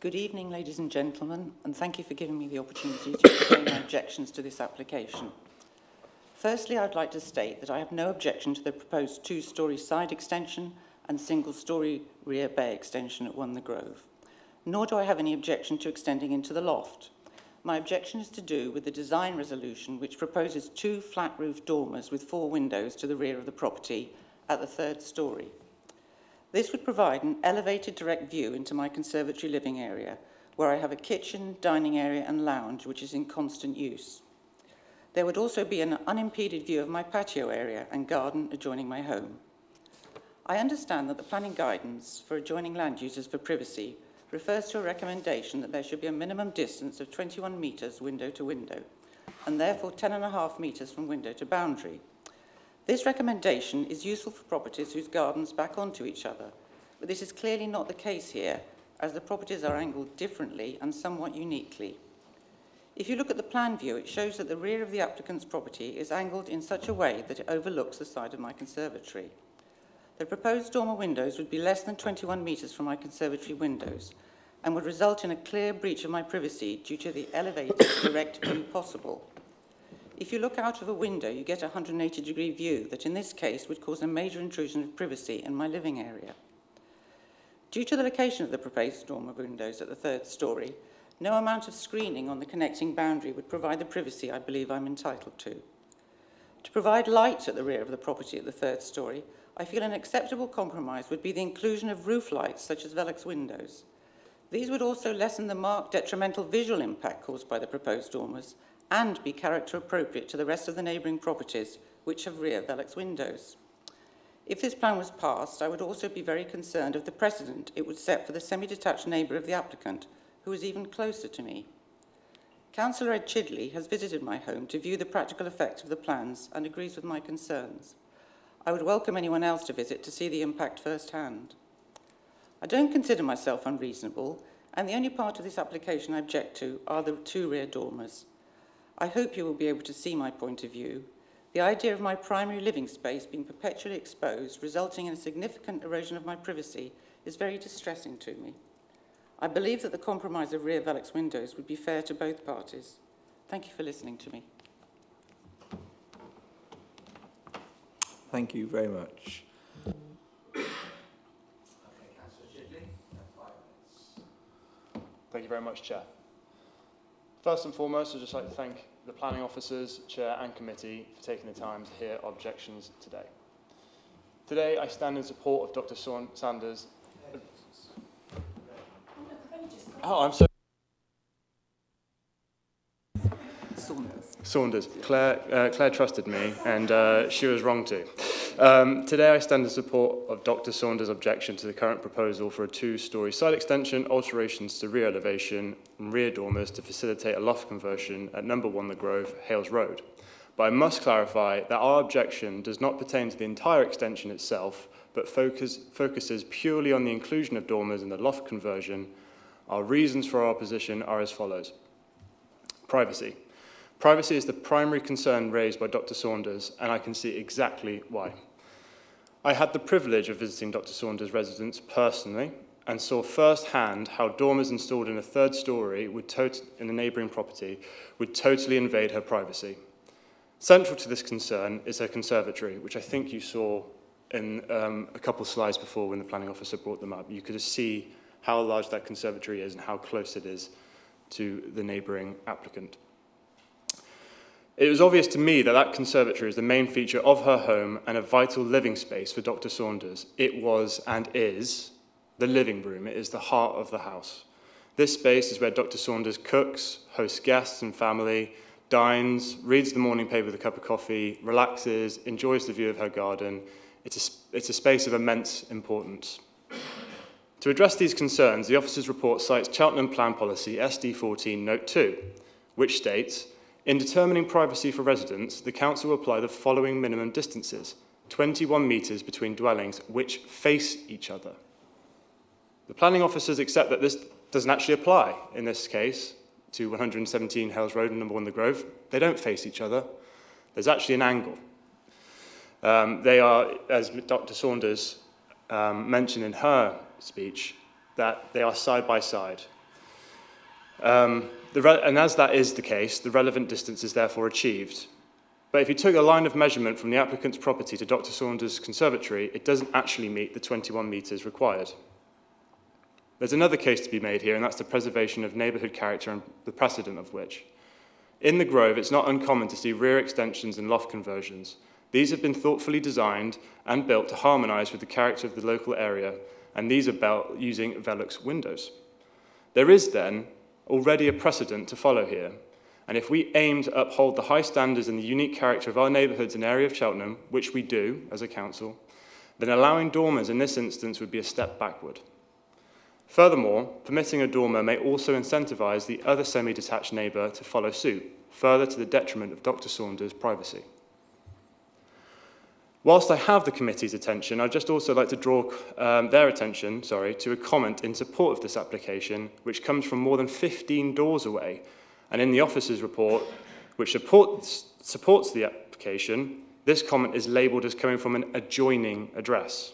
S20: Good evening, ladies and gentlemen, and thank you for giving me the opportunity to explain my objections to this application. Firstly, I'd like to state that I have no objection to the proposed 2-storey side extension and single-storey rear bay extension at One the Grove, nor do I have any objection to extending into the loft. My objection is to do with the design resolution, which proposes 2 flat-roof dormers with 4 windows to the rear of the property at the 3rd storey. This would provide an elevated direct view into my conservatory living area, where I have a kitchen, dining area and lounge, which is in constant use. There would also be an unimpeded view of my patio area and garden adjoining my home. I understand that the planning guidance for adjoining land uses for privacy refers to a recommendation that there should be a minimum distance of 21 metres window to window, and therefore 10.5 metres from window to boundary. This recommendation is useful for properties whose gardens back onto each other, but this is clearly not the case here, as the properties are angled differently and somewhat uniquely. If you look at the plan view, it shows that the rear of the applicant's property is angled in such a way that it overlooks the side of my conservatory. The proposed dormer windows would be less than 21 metres from my conservatory windows and would result in a clear breach of my privacy due to the elevated direct view possible. If you look out of a window, you get a 180-degree view that in this case would cause a major intrusion of privacy in my living area. Due to the location of the proposed dormer windows at the third story, no amount of screening on the connecting boundary would provide the privacy I believe I'm entitled to. To provide light at the rear of the property at the third story, I feel an acceptable compromise would be the inclusion of roof lights such as Velux windows. These would also lessen the marked detrimental visual impact caused by the proposed dormers and be character appropriate to the rest of the neighbouring properties which have rear Velux windows. If this plan was passed, I would also be very concerned of the precedent it would set for the semi-detached neighbour of the applicant, who is even closer to me. Councillor Ed Chidley has visited my home to view the practical effect of the plans and agrees with my concerns. I would welcome anyone else to visit to see the impact firsthand. I don't consider myself unreasonable, and the only part of this application I object to are the two rear dormers. I hope you will be able to see my point of view. The idea of my primary living space being perpetually exposed, resulting in a significant erosion of my privacy, is very distressing to me. I believe that the compromise of rear Velux windows would be fair to both parties. Thank you for listening to me.
S1: Thank you very much.
S21: Thank you very much, Chair. First and foremost, I'd just like to thank the planning officers, Chair and Committee for taking the time to hear objections today. Today, I stand in support of Dr. Sanders. Oh, I'm sorry. Saunders. Claire trusted me, and she was wrong too. Today I stand in support of Dr. Saunders' objection to the current proposal for a two-storey side extension, alterations to rear elevation and rear dormers to facilitate a loft conversion at number 1 The Grove, Hales Road. But I must clarify that our objection does not pertain to the entire extension itself, but focuses purely on the inclusion of dormers in the loft conversion. Our reasons for our opposition are as follows. Privacy. Privacy is the primary concern raised by Dr. Saunders, and I can see exactly why. I had the privilege of visiting Dr. Saunders' residence personally and saw firsthand how dormers installed in a third story in a neighbouring property would totally invade her privacy. Central to this concern is her conservatory, which I think you saw in a couple of slides before when the planning officer brought them up. You could see how large that conservatory is and how close it is to the neighbouring applicant. It was obvious to me that that conservatory is the main feature of her home and a vital living space for Dr. Saunders. It was and is the living room. It is the heart of the house. This space is where Dr. Saunders cooks, hosts guests and family, dines, reads the morning paper with a cup of coffee, relaxes, enjoys the view of her garden. It's a space of immense importance. To address these concerns, the officer's report cites Cheltenham Plan Policy SD14 Note 2, which states, in determining privacy for residents, the council will apply the following minimum distances, 21 metres between dwellings which face each other. The planning officers accept that this doesn't actually apply in this case to 117 Hales Road and number 1 The Grove. They don't face each other. There's actually an angle. They are, as Dr. Saunders mentioned in her speech, that they are side by side. And as that is the case, the relevant distance is therefore achieved. But if you took a line of measurement from the applicant's property to Dr. Saunders' conservatory, it doesn't actually meet the 21 metres required. There's another case to be made here, and that's the preservation of neighbourhood character and the precedent of which. In the Grove, it's not uncommon to see rear extensions and loft conversions. These have been thoughtfully designed and built to harmonise with the character of the local area, and these are built using Velux windows. There is then already a precedent to follow here, and if we aim to uphold the high standards and the unique character of our neighbourhoods and area of Cheltenham, which we do as a council, then allowing dormers in this instance would be a step backward. Furthermore, permitting a dormer may also incentivise the other semi-detached neighbour to follow suit, further to the detriment of Dr. Saunders' privacy. Whilst I have the committee's attention, I'd just also like to draw their attention, to a comment in support of this application, which comes from more than 15 doors away. And in the officer's report, which supports the application, this comment is labelled as coming from an adjoining address.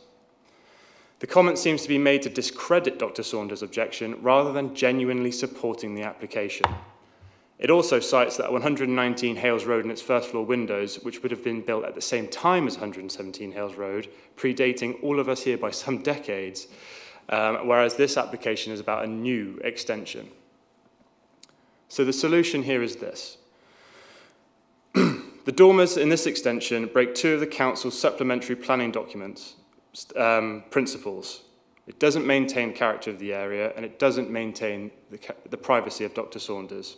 S21: The comment seems to be made to discredit Dr. Saunders' objection rather than genuinely supporting the application. It also cites that 119 Hales Road and its first floor windows, which would have been built at the same time as 117 Hales Road, predating all of us here by some decades, whereas this application is about a new extension. So the solution here is this. The dormers in this extension break two of the council's supplementary planning documents, principles. It doesn't maintain character of the area, and it doesn't maintain the privacy of Dr. Saunders.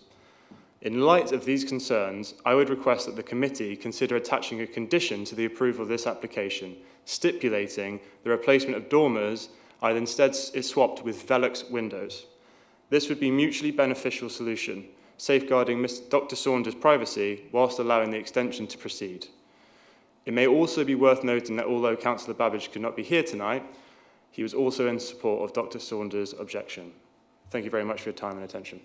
S21: In light of these concerns, I would request that the committee consider attaching a condition to the approval of this application, stipulating the replacement of dormers either instead is swapped with Velux windows. This would be a mutually beneficial solution, safeguarding Dr. Saunders' privacy whilst allowing the extension to proceed. It may also be worth noting that although Councillor Babbage could not be here tonight, he was also in support of Dr. Saunders' objection. Thank you very much for your time and attention.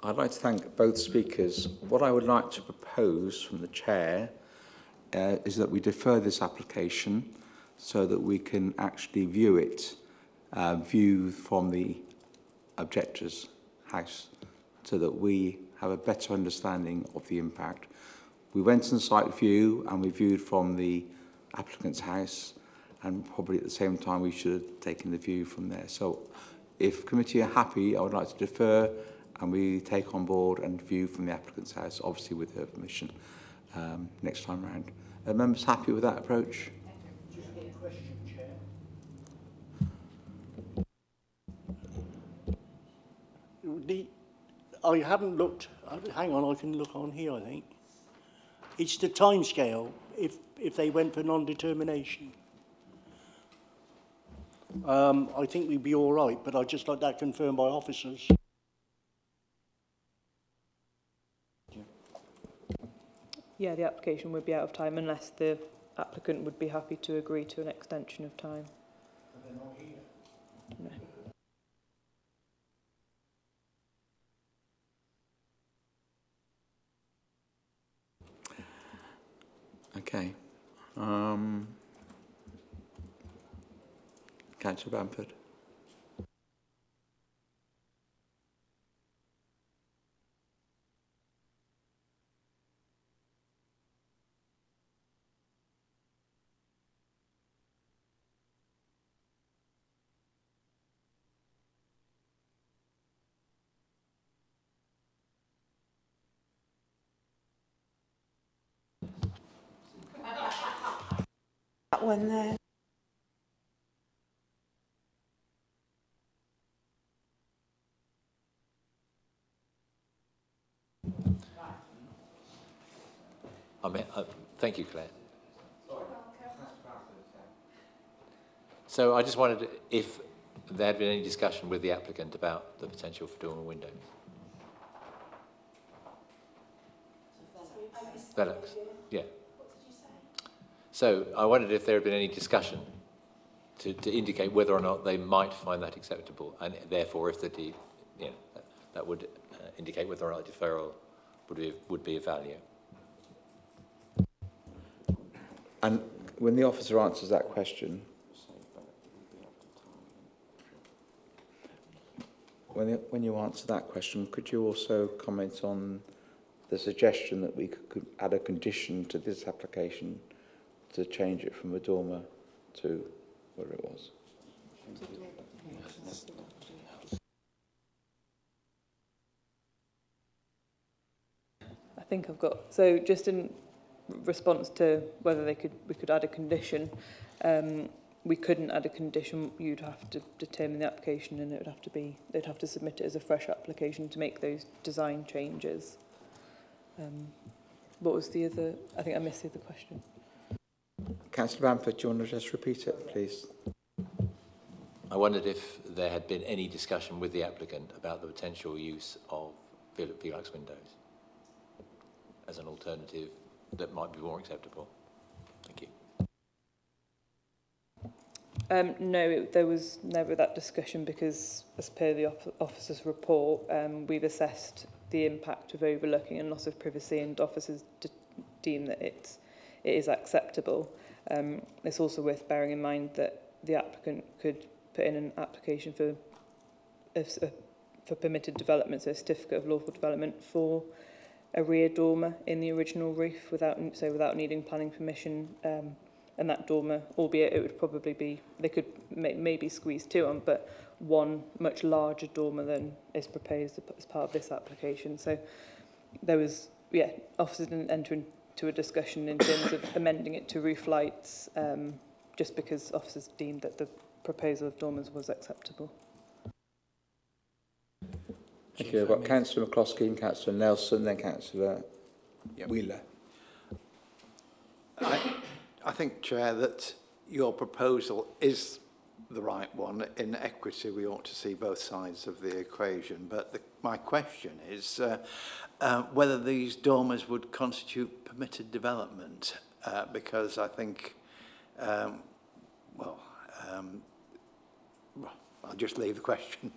S1: I'd like to thank both speakers. What I would like to propose from the chair is that we defer this application so that we can actually view it, view from the objector's house, so that we have a better understanding of the impact. We went on site view and we viewed from the applicant's house, and probably at the same time we should have taken the view from there. So if committee are happy, I would like to defer and we take on board and view from the applicant's house, obviously with her permission, next time round. Are members happy with that approach?
S13: Just one question, Chair. I haven't looked, hang on, I can look on here, I think. It's the timescale if they went for non-determination. I think we'd be all right, but I'd just like that confirmed by officers.
S19: Yeah, the application would be out of time unless the applicant would be happy to agree to an extension of time.
S13: But they're not here.
S19: No.
S1: Okay. Councillor Bamford.
S6: That one there.
S3: Thank you, Claire. So I just wondered if there had been any discussion with the applicant about the potential for dormer windows. Velux, yeah. So I wondered if there had been any discussion to indicate whether or not they might find that acceptable, and therefore if that would indicate whether or not deferral would be of value.
S1: And when the officer answers that question, when you answer that question, could you also comment on the suggestion that we could add a condition to this application to change it from a dormer to where it was?
S19: I think I've got, so just in response to whether we could add a condition, we couldn't add a condition. You'd have to determine the application, and it would have to be, they'd have to submit it as a fresh application to make those design changes. What was the other? I think I missed the other question.
S1: Councillor Bamford, do you want to just repeat it, please?
S3: I wondered if there had been any discussion with the applicant about the potential use of Velux windows as an alternative that might be more acceptable? Thank you.
S19: No, there was never that discussion because, as per the officer's report, we've assessed the impact of overlooking and loss of privacy, and officers deem that it is acceptable. It's also worth bearing in mind that the applicant could put in an application for permitted development, so a certificate of lawful development for a rear dormer in the original roof without needing planning permission. And that dormer, albeit it would probably be, they could maybe squeeze two on, but one much larger dormer than is proposed as part of this application. So there was, officers didn't enter into a discussion in terms of amending it to roof lights, just because officers deemed that the proposal of dormers was acceptable.
S1: Thank you. I've got Councillor McCloskey and Councillor Nelson, then Councillor Wheeler.
S9: I think, Chair, that your proposal is the right one. In equity, we ought to see both sides of the equation. But my question is whether these dormers would constitute permitted development, because I think, I'll just leave the question.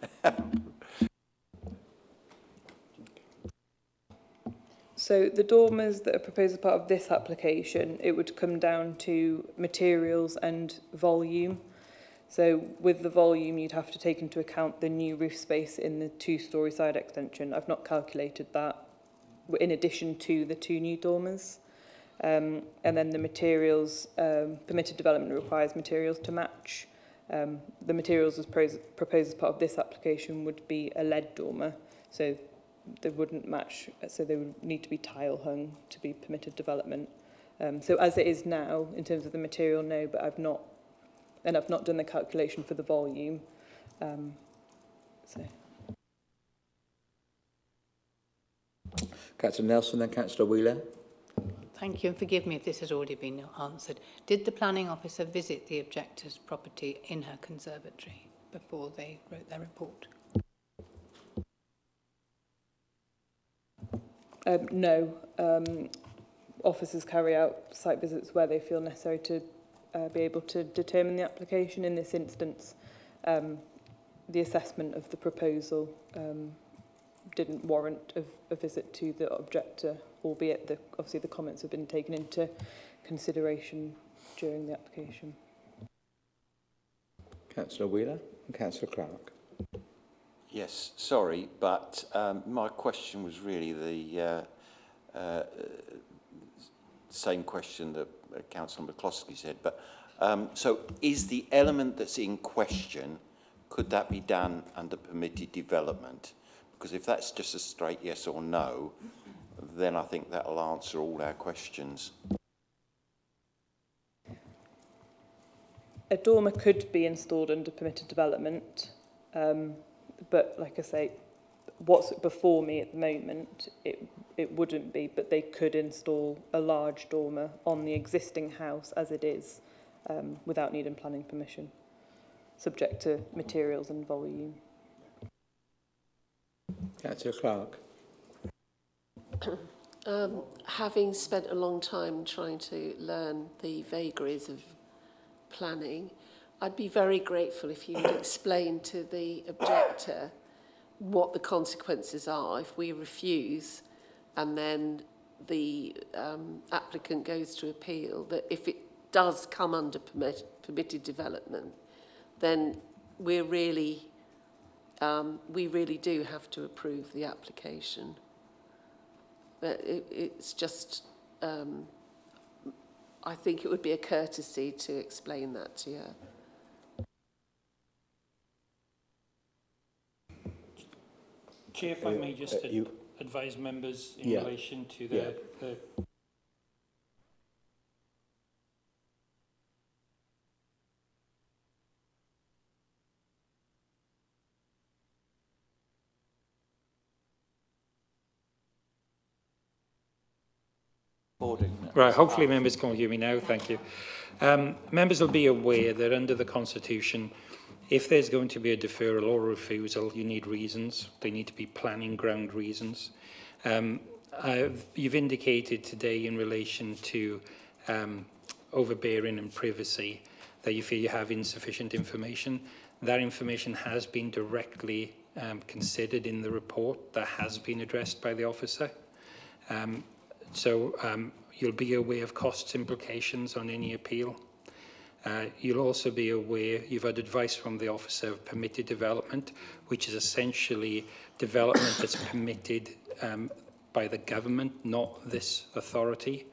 S19: So the dormers that are proposed as part of this application, it would come down to materials and volume. So with the volume, you'd have to take into account the new roof space in the two-storey side extension. I've not calculated that, in addition to the two new dormers. And then the materials, permitted development requires materials to match. The materials as proposed as part of this application would be a lead dormer. So they wouldn't match, so they would need to be tile hung to be permitted development. So as it is now, in terms of the material, no, but I've not done the calculation for the volume.
S1: Councillor Nelson, then Councillor Wheeler.
S12: Thank you, and forgive me if this has already been answered. Did the planning officer visit the objector's property in her conservatory before they wrote their report?
S19: No. Officers carry out site visits where they feel necessary to be able to determine the application. In this instance, the assessment of the proposal didn't warrant a visit to the objector, albeit obviously the comments have been taken into consideration during the application.
S1: Councillor Wheeler and Councillor Clark.
S7: Yes, sorry, but my question was really the same question that Councillor McCloskey said. But so is the element that's in question, could that be done under permitted development? Because if that's just a straight yes or no, then I think that'll answer all our questions.
S19: A dormer could be installed under permitted development. But like I say, what's before me at the moment, it wouldn't be, but they could install a large dormer on the existing house as it is, without needing planning permission, subject to materials and volume.
S1: Councillor Clark.
S17: Having spent a long time trying to learn the vagaries of planning, I'd be very grateful if you would explain to the objector what the consequences are if we refuse and then the applicant goes to appeal, that if it does come under permitted development, then we really do have to approve the application. But it's just, I think it would be a courtesy to explain that to her.
S18: Chair, if I may just advise members in relation to the Right, hopefully members can hear me now, thank you. Members will be aware that under the Constitution, if there's going to be a deferral or refusal, you need reasons. They need to be planning ground reasons. you've indicated today in relation to overbearing and privacy that you feel you have insufficient information. That information has been directly considered in the report. That has been addressed by the officer. You'll be aware of cost implications on any appeal. You'll also be aware, you've had advice from the officer of permitted development, which is essentially development that's permitted by the government, not this authority,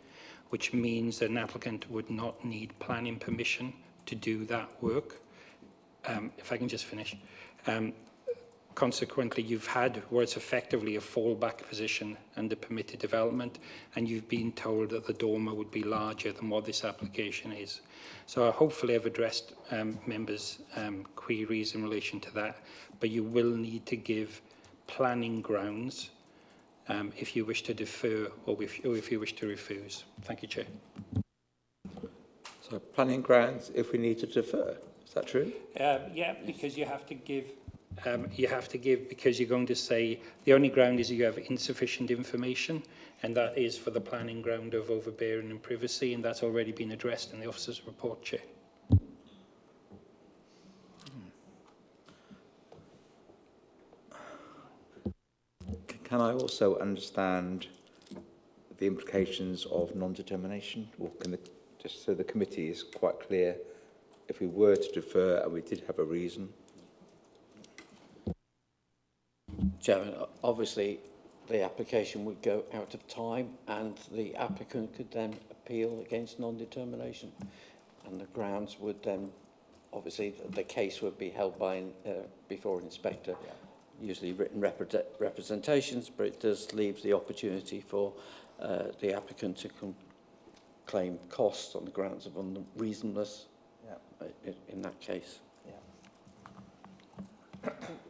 S18: which means that an applicant would not need planning permission to do that work. If I can just finish. Consequently, you've had what's effectively a fallback position under permitted development, and you've been told that the dormer would be larger than what this application is. So hopefully I've addressed members' queries in relation to that, but you will need to give planning grounds if you wish to defer or if you wish to refuse. Thank you, Chair.
S1: So planning grounds if we need to defer, is that true?
S18: Yeah, because you have to give because you're going to say the only ground is you have insufficient information, and that is for the planning ground of overbearing and privacy, and that's already been addressed in the officer's report, Chair.
S1: Can I also understand the implications of non-determination, or can just so the committee is quite clear, if we were to defer and we did have a reason?
S10: Chairman, obviously the application would go out of time and the applicant could then appeal against non-determination, and the grounds would then, obviously the case would be held by before an inspector, usually written representations, but it does leave the opportunity for the applicant to claim costs on the grounds of unreasonableness in that case.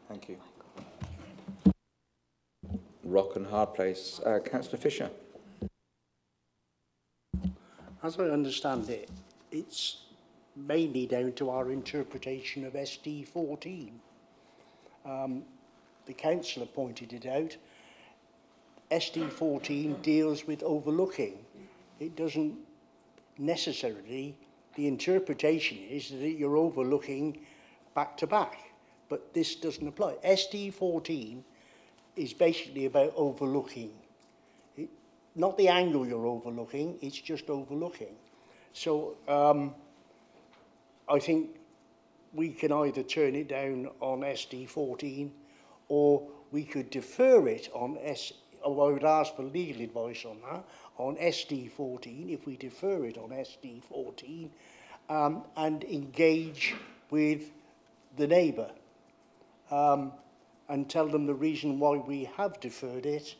S1: Thank you. Rock and hard place. Councillor Fisher.
S13: As I understand it, it's mainly down to our interpretation of SD 14. The councillor pointed it out. SD 14 deals with overlooking. It doesn't necessarily, the interpretation is that you're overlooking back to back, but this doesn't apply. SD 14 is basically about overlooking. Not the angle you're overlooking, it's just overlooking. So I think we can either turn it down on SD 14 or we could defer it on I would ask for legal advice on that, on SD 14, if we defer it on SD 14 and engage with the neighbour. And tell them the reason why we have deferred it,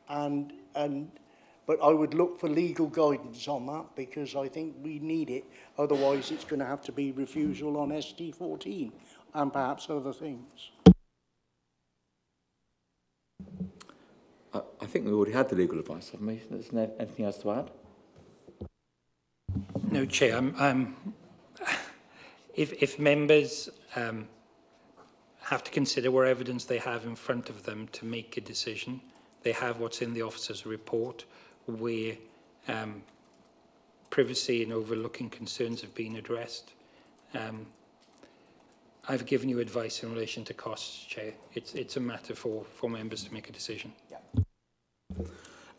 S13: but I would look for legal guidance on that because I think we need it. Otherwise, it's going to have to be refusal on SD 14 and perhaps other things.
S1: I think we already had the legal advice, haven't we? There's anything else to add?
S18: No, Chair. If members have to consider what evidence they have in front of them to make a decision, they have what's in the officer's report where privacy and overlooking concerns have been addressed. I've given you advice in relation to costs, Chair. It's a matter for members to make a decision.
S1: Yeah.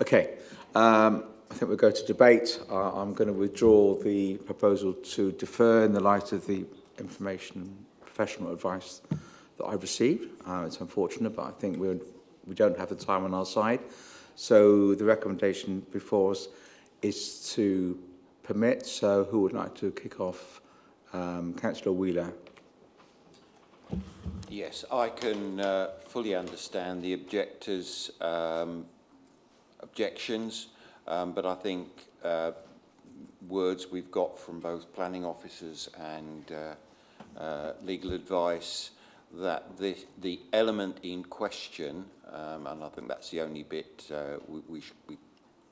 S1: Okay. I think we'll go to debate. I'm going to withdraw the proposal to defer in the light of the information and professional advice that I've received. It's unfortunate, but I think we don't have the time on our side. So the recommendation before us is to permit. So who would like to kick off? Councillor Wheeler.
S7: Yes, I can fully understand the objectors' objections, but I think words we've got from both planning officers and legal advice that the element in question, and I think that's the only bit we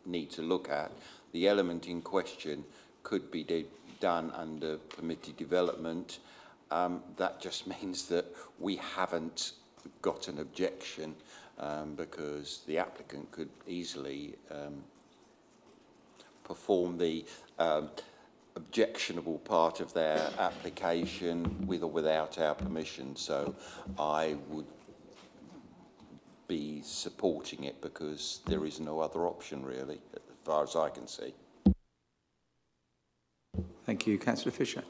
S7: need to look at, the element in question could be done under permitted development. That just means that we haven't got an objection because the applicant could easily perform the objectionable part of their application with or without our permission. So I would be supporting it because there is no other option really, as far as I can see.
S1: Thank you. Councillor Fisher.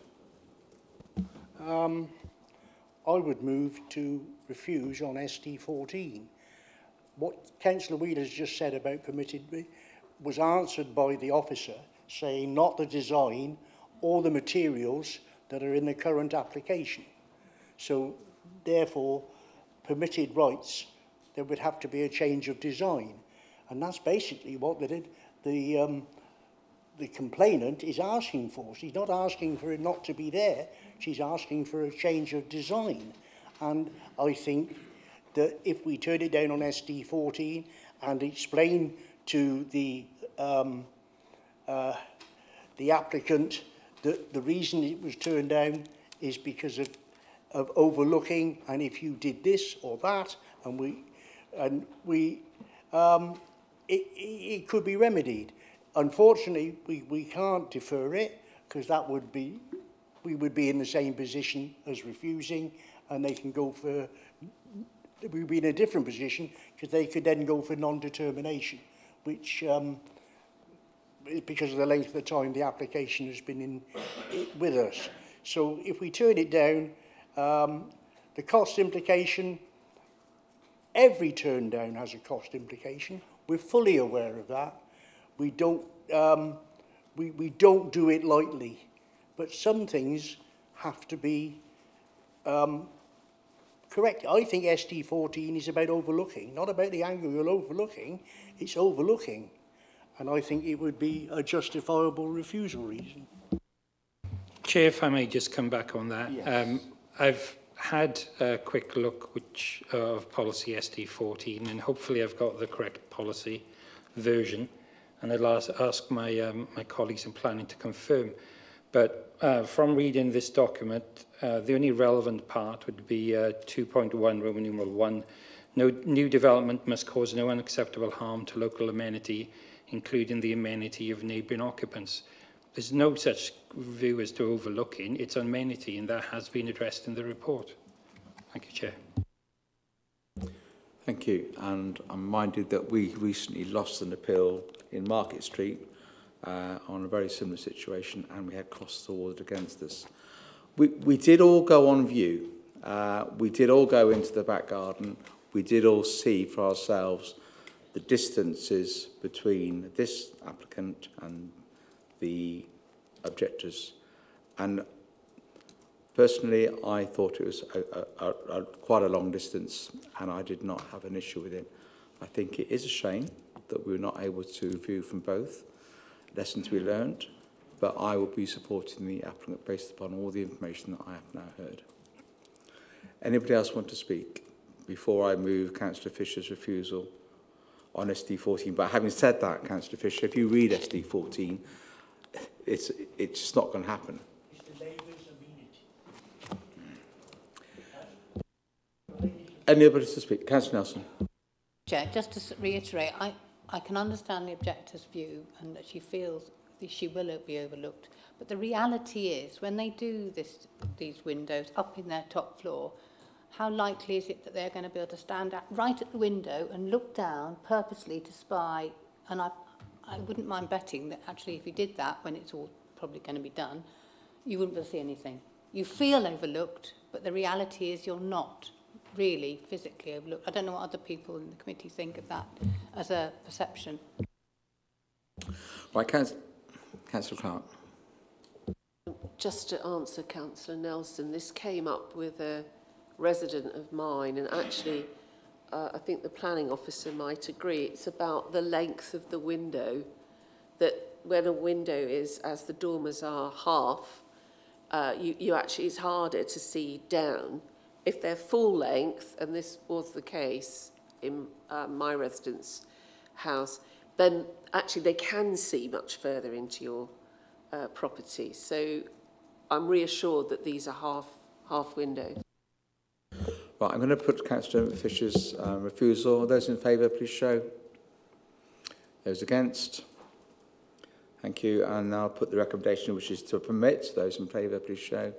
S13: I would move to refuse on ST14. What Councillor Wheeler's just said about permitted was answered by the officer saying not the design or the materials that are in the current application. So therefore, permitted rights, there would have to be a change of design. And that's basically what the complainant is asking for. She's not asking for it not to be there. She's asking for a change of design. And I think that if we turn it down on SD14 and explain to the applicant that the reason it was turned down is because of overlooking, and if you did this or that, it could be remedied. Unfortunately, we can't defer it because that would be, we would be in the same position as refusing, and they can go for, we'd be in a different position because they could then go for non-determination, which because of the length of the time the application has been with us. So if we turn it down, the cost implication, every turn down has a cost implication. We're fully aware of that. We don't do it lightly, but some things have to be correct. I think ST14 is about overlooking, not about the angle you're overlooking, it's overlooking. And I think it would be a justifiable refusal reason.
S18: Chair, if I may just come back on that.
S13: Yes.
S18: I've had a quick look of policy SD14, and hopefully I've got the correct policy version. And I'll ask my, my colleagues in planning to confirm. But from reading this document, the only relevant part would be 2.1 Roman numeral 1. No new development must cause no unacceptable harm to local amenity, including the amenity of neighbouring occupants. There's no such view as to overlooking. It's amenity, and that has been addressed in the report. Thank you, Chair.
S1: Thank you. And I'm minded that we recently lost an appeal in Market Street on a very similar situation, and we had costs awarded against us. We did all go on view. We did all go into the back garden. We did all see for ourselves the distances between this applicant and the objectors. And personally, I thought it was quite a long distance, and I did not have an issue with it. I think it is a shame that we were not able to view from both. Lessons we learned, but I will be supporting the applicant based upon all the information that I have now heard. Anybody else want to speak before I move Councillor Fisher's refusal on SD14? But having said that, Councillor Fisher, if you read SD14, it's just not going to happen. Anybody to speak? Councillor Nelson.
S12: Chair, just to reiterate, I can understand the objector's view and that she feels that she will be overlooked. But the reality is, when they do these windows up in their top floor, how likely is it that they're going to be able to stand right at the window and look down purposely to spy? And I wouldn't mind betting that actually if you did that, when it's all probably going to be done, you wouldn't be able to see anything. You feel overlooked, but the reality is you're not really physically overlooked. I don't know what other people in the committee think of that as a perception.
S1: Right, Councillor Clark.
S17: Just to answer Councillor Nelson, this came up with a resident of mine, and actually I think the planning officer might agree. It's about the length of the window, that when a window is, as the dormers are, half, you actually, it's harder to see down. If they're full length, and this was the case in my residence house, then actually they can see much further into your property. So I'm reassured that these are half windows.
S1: Right, I'm going to put Councillor Fisher's refusal. Those in favour, please show. Those against? Thank you. And I'll put the recommendation, which is to permit. Those in favour, please show.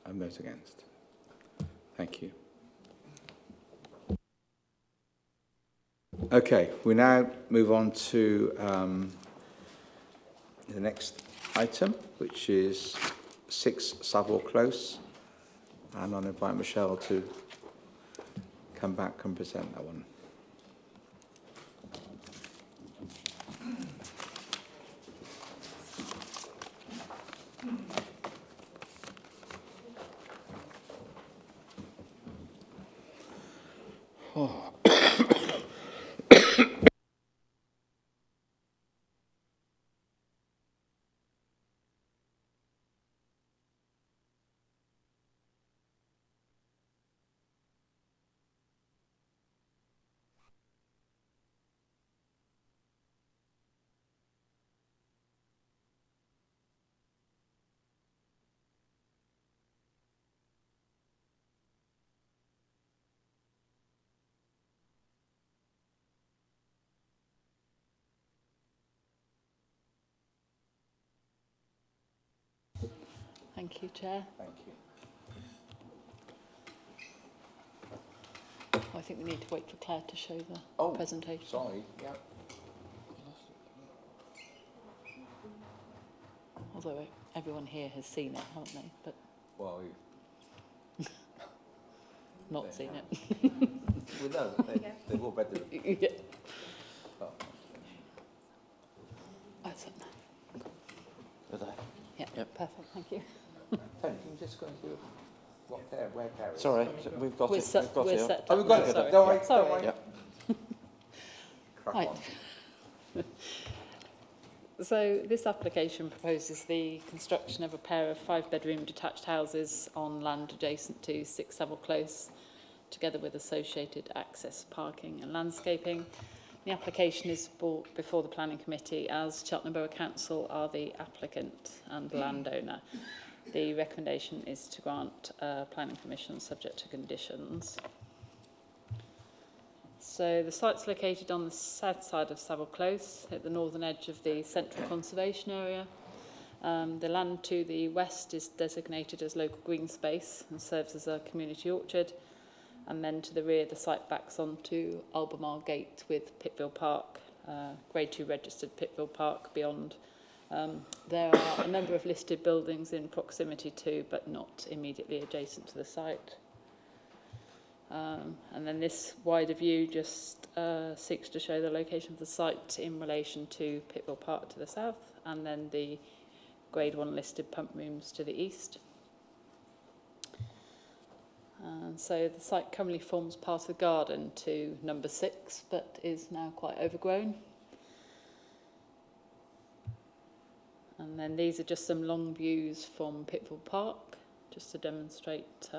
S1: And those against? Thank you. Okay, we now move on to the next item, which is 6 Savile Close. And I'll invite Michelle to come back and present that one. Oh.
S2: Thank you, Chair.
S1: Thank you.
S2: I think we need to wait for Claire to show the presentation.
S1: Sorry, yeah.
S2: Although everyone here has seen it, haven't they? But
S1: well,
S2: not seen it.
S1: Well, no, they've all read the...
S2: Yeah.
S1: Oh.
S2: That's it.
S1: Are they?
S2: Yeah, perfect, thank you.
S1: Tony, can you just go and do where Claire is?
S11: Sorry, we've got
S2: We're
S11: it.
S2: set,
S11: We've got
S2: we're
S11: it.
S2: set
S1: Oh, we've got it.
S2: Sorry.
S1: Don't worry.
S2: Sorry.
S1: Don't worry.
S11: Yep.
S2: Right. So this application proposes the construction of a pair of 5-bedroom detached houses on land adjacent to 6 Savile Close, together with associated access, parking and landscaping. The application is brought before the Planning Committee as Cheltenham Borough Council are the applicant and landowner. The recommendation is to grant planning permission subject to conditions. So the site's located on the south side of Savile Close, at the northern edge of the central conservation area. The land to the west is designated as local green space and serves as a community orchard. And then to the rear, the site backs onto Albemarle Gate with Pittville Park, Grade 2 registered Pittville Park beyond. There are a number of listed buildings in proximity to, but not immediately adjacent to the site. And then this wider view just seeks to show the location of the site in relation to Pittville Park to the south, and then the Grade 1 listed pump rooms to the east. And so the site currently forms part of the garden to number 6, but is now quite overgrown. And then these are just some long views from Pittville Park, just to demonstrate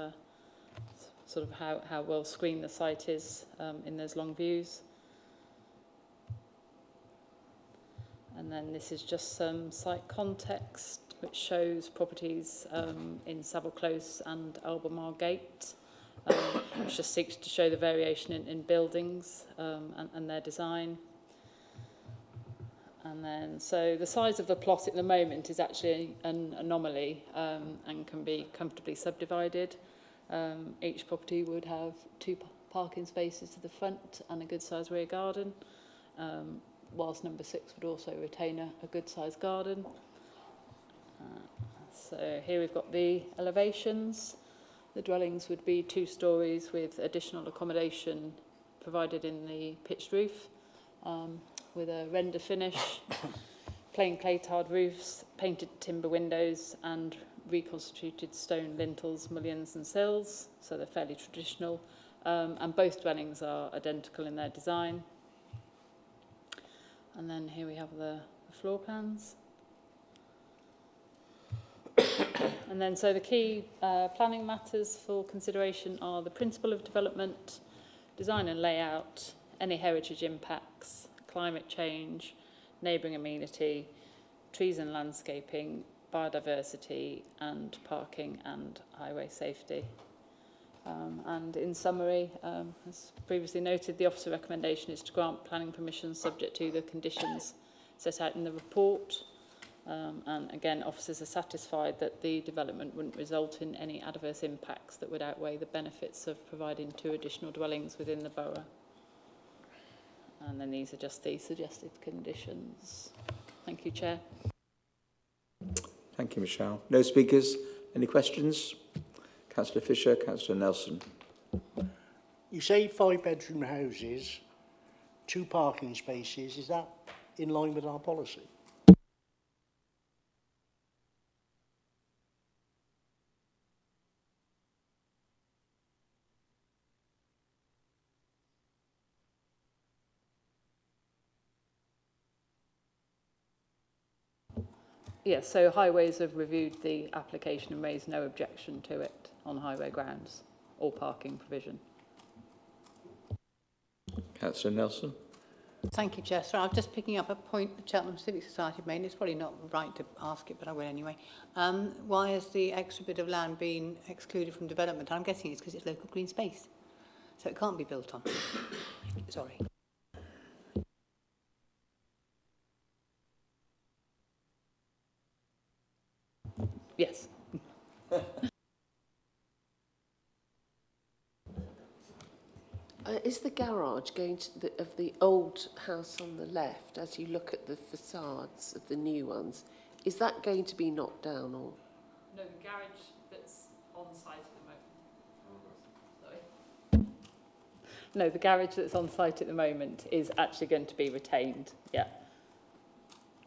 S2: sort of how well screened the site is in those long views. And then this is just some site context which shows properties in Savile Close and Albemarle Gate, which just seeks to show the variation in buildings and their design. And then, so the size of the plot at the moment is actually an anomaly and can be comfortably subdivided. Each property would have 2 parking spaces to the front and a good-sized rear garden, whilst number 6 would also retain a good-sized garden. So here we've got the elevations. The dwellings would be 2 stories with additional accommodation provided in the pitched roof, with a render finish, plain clay-tarred roofs, painted timber windows and reconstituted stone lintels, mullions and sills, so they're fairly traditional, and both dwellings are identical in their design. And then here we have the floor plans. And then so the key planning matters for consideration are the principle of development, design and layout, any heritage impacts, climate change, neighbouring amenity, trees and landscaping, biodiversity and parking and highway safety. And in summary, as previously noted, the officer recommendation is to grant planning permission subject to the conditions set out in the report. And again, officers are satisfied that the development wouldn't result in any adverse impacts that would outweigh the benefits of providing 2 additional dwellings within the borough. And then these are just the suggested conditions. Thank you, Chair.
S1: Thank you, Michelle. No speakers? Any questions? Councillor Fisher, Councillor Nelson.
S13: You say 5-bedroom houses, 2 parking spaces. Is that in line with our policy?
S2: Yes, so Highways have reviewed the application and raised no objection to it on highway grounds or parking provision.
S1: Councillor Nelson.
S12: Thank you, Chair. So I'm just picking up a point the Cheltenham Civic Society made. It's probably not right to ask it, but I will anyway. Why has the extra bit of land been excluded from development? I'm guessing it's because it's local green space, so it can't be built on. Sorry.
S2: Yes.
S17: Is the garage going to of the old house on the left, as you look at the facades of the new ones, is that going to be knocked down or?
S2: No, the garage that's on site at the moment. Sorry. No, the garage that's on site at the moment is actually going to be retained. Yeah.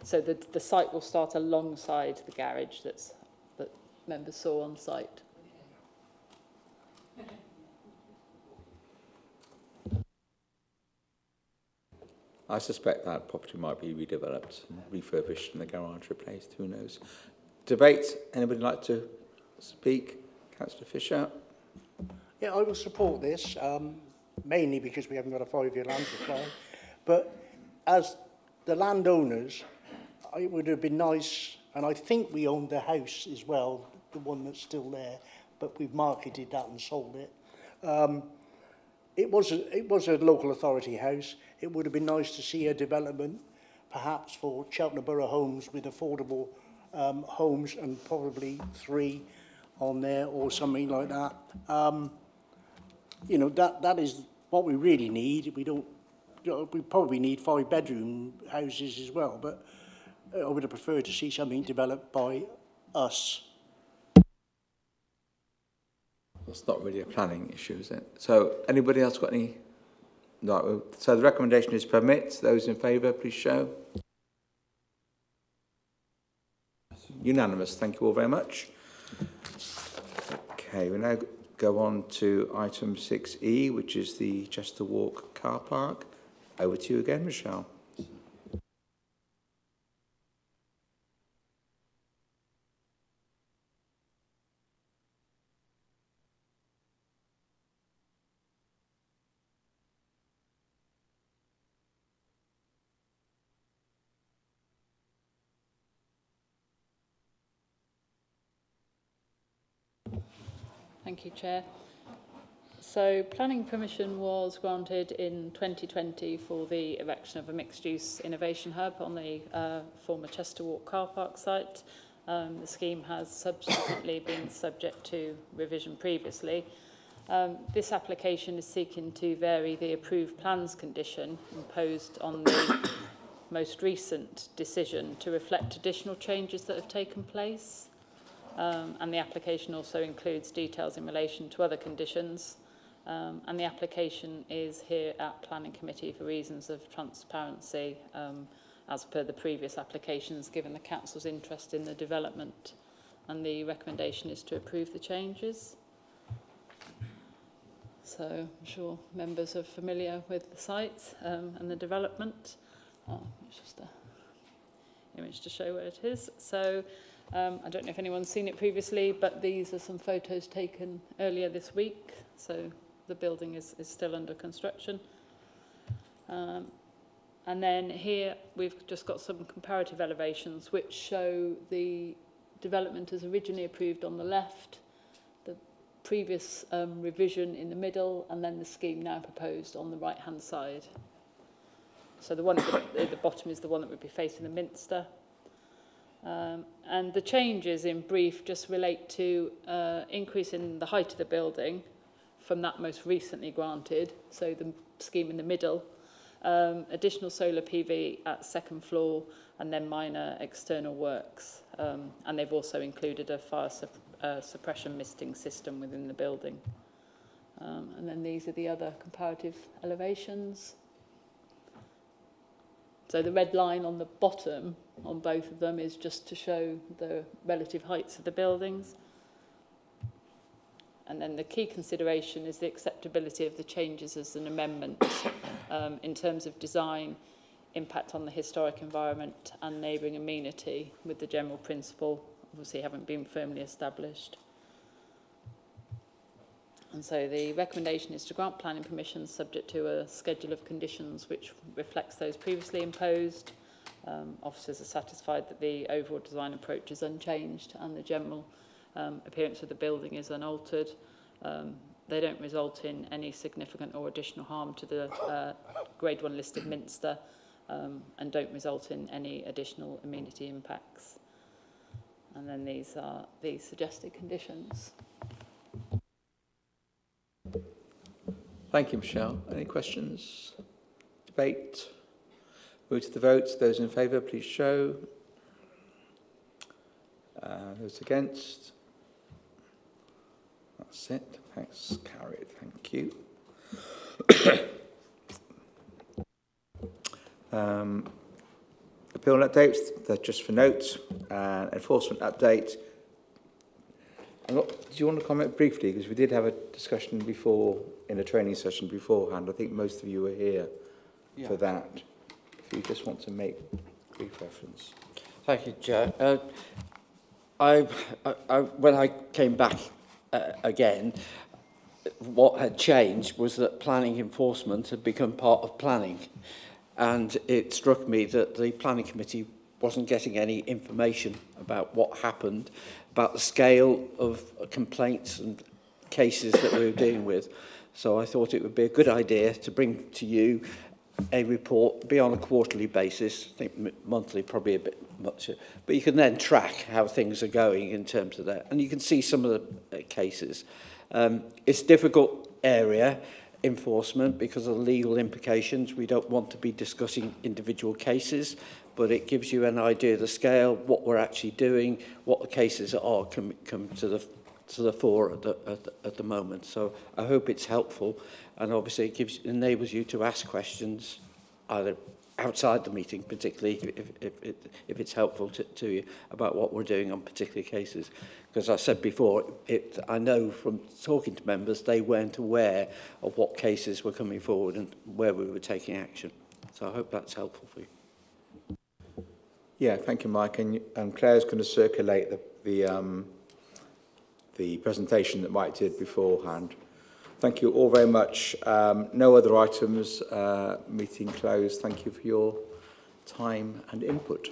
S2: So the site will start alongside the garage that members saw on site.
S1: I suspect that property might be redeveloped and refurbished and the garage replaced. Who knows? Debate. Anybody like to speak? Councillor Fisher.
S13: Yeah, I will support this, mainly because we haven't got a 5-year land supply. But as the landowners, it would have been nice, and I think we owned the house as well, the one that's still there, but we've marketed that and sold it. It was a local authority house. It would have been nice to see a development, perhaps for Cheltenham Borough homes with affordable homes, and probably 3 on there or something like that. You know, that is what we really need. We don't. You know, we probably need 5-bedroom houses as well, but I would have preferred to see something developed by us.
S1: It's not really a planning issue, is it? So, anybody else got any? No. So the recommendation is permit. Those in favour, please show. Unanimous. Thank you all very much. Okay, we now go on to item 6E, which is the Chester Walk car park. Over to you again, Michelle.
S2: Thank you, Chair. So planning permission was granted in 2020 for the erection of a mixed-use innovation hub on the former Chester Walk car park site. The scheme has subsequently been subject to revision previously. This application is seeking to vary the approved plans condition imposed on the most recent decision to reflect additional changes that have taken place. And the application also includes details in relation to other conditions. And the application is here at Planning Committee for reasons of transparency, as per the previous applications, given the Council's interest in the development. And the recommendation is to approve the changes. So I'm sure members are familiar with the site and the development. It's just an image to show where it is. So I don't know if anyone's seen it previously, but these are some photos taken earlier this week. So the building is still under construction. And then here we've just got some comparative elevations which show the development as originally approved on the left, the previous revision in the middle, and then the scheme now proposed on the right-hand side. So the one at the bottom is the one that would be facing the Minster. And the changes in brief just relate to increase in the height of the building from that most recently granted, so the scheme in the middle, additional solar PV at second floor, and then minor external works. And they've also included a fire suppression misting system within the building. And then these are the other comparative elevations. So the red line on the bottom on both of them is just to show the relative heights of the buildings. And then the key consideration is the acceptability of the changes as an amendment in terms of design, impact on the historic environment and neighbouring amenity, with the general principle obviously haven't been firmly established. And so the recommendation is to grant planning permission subject to a schedule of conditions which reflects those previously imposed. Officers are satisfied that the overall design approach is unchanged and the general appearance of the building is unaltered. They don't result in any significant or additional harm to the Grade 1 listed Minster, and don't result in any additional amenity impacts. And then these are the suggested conditions.
S1: Thank you, Michelle. Any questions? Debate? Move to the vote. Those in favour, please show. Those against? That's it. Thanks. Carried. Thank you. Appeal updates, they're just for notes. Enforcement update. Do you want to comment briefly? Because we did have a discussion before, in a training session beforehand. I think most of you were here for that. If you just want to make brief reference.
S10: Thank you, Chair. When I came back again, what had changed was that planning enforcement had become part of planning. And it struck me that the planning committee wasn't getting any information about what happened, about the scale of complaints and cases that we were dealing with. So I thought it would be a good idea to bring to you a report, be on a quarterly basis. I think monthly probably a bit much, but you can then track how things are going in terms of that. And you can see some of the cases. It's a difficult area, enforcement, because of the legal implications. We don't want to be discussing individual cases, but it gives you an idea of the scale, what we're actually doing, what the cases are come to the fore at the moment. So I hope it's helpful, and obviously it enables you to ask questions either outside the meeting, particularly if it's helpful to you about what we're doing on particular cases. Because I said before, I know from talking to members, they weren't aware of what cases were coming forward and where we were taking action. So I hope that's helpful for you.
S1: Yeah, thank you, Mike. And Claire's going to circulate the presentation that Mike did beforehand. Thank you all very much. No other items. Meeting closed. Thank you for your time and input.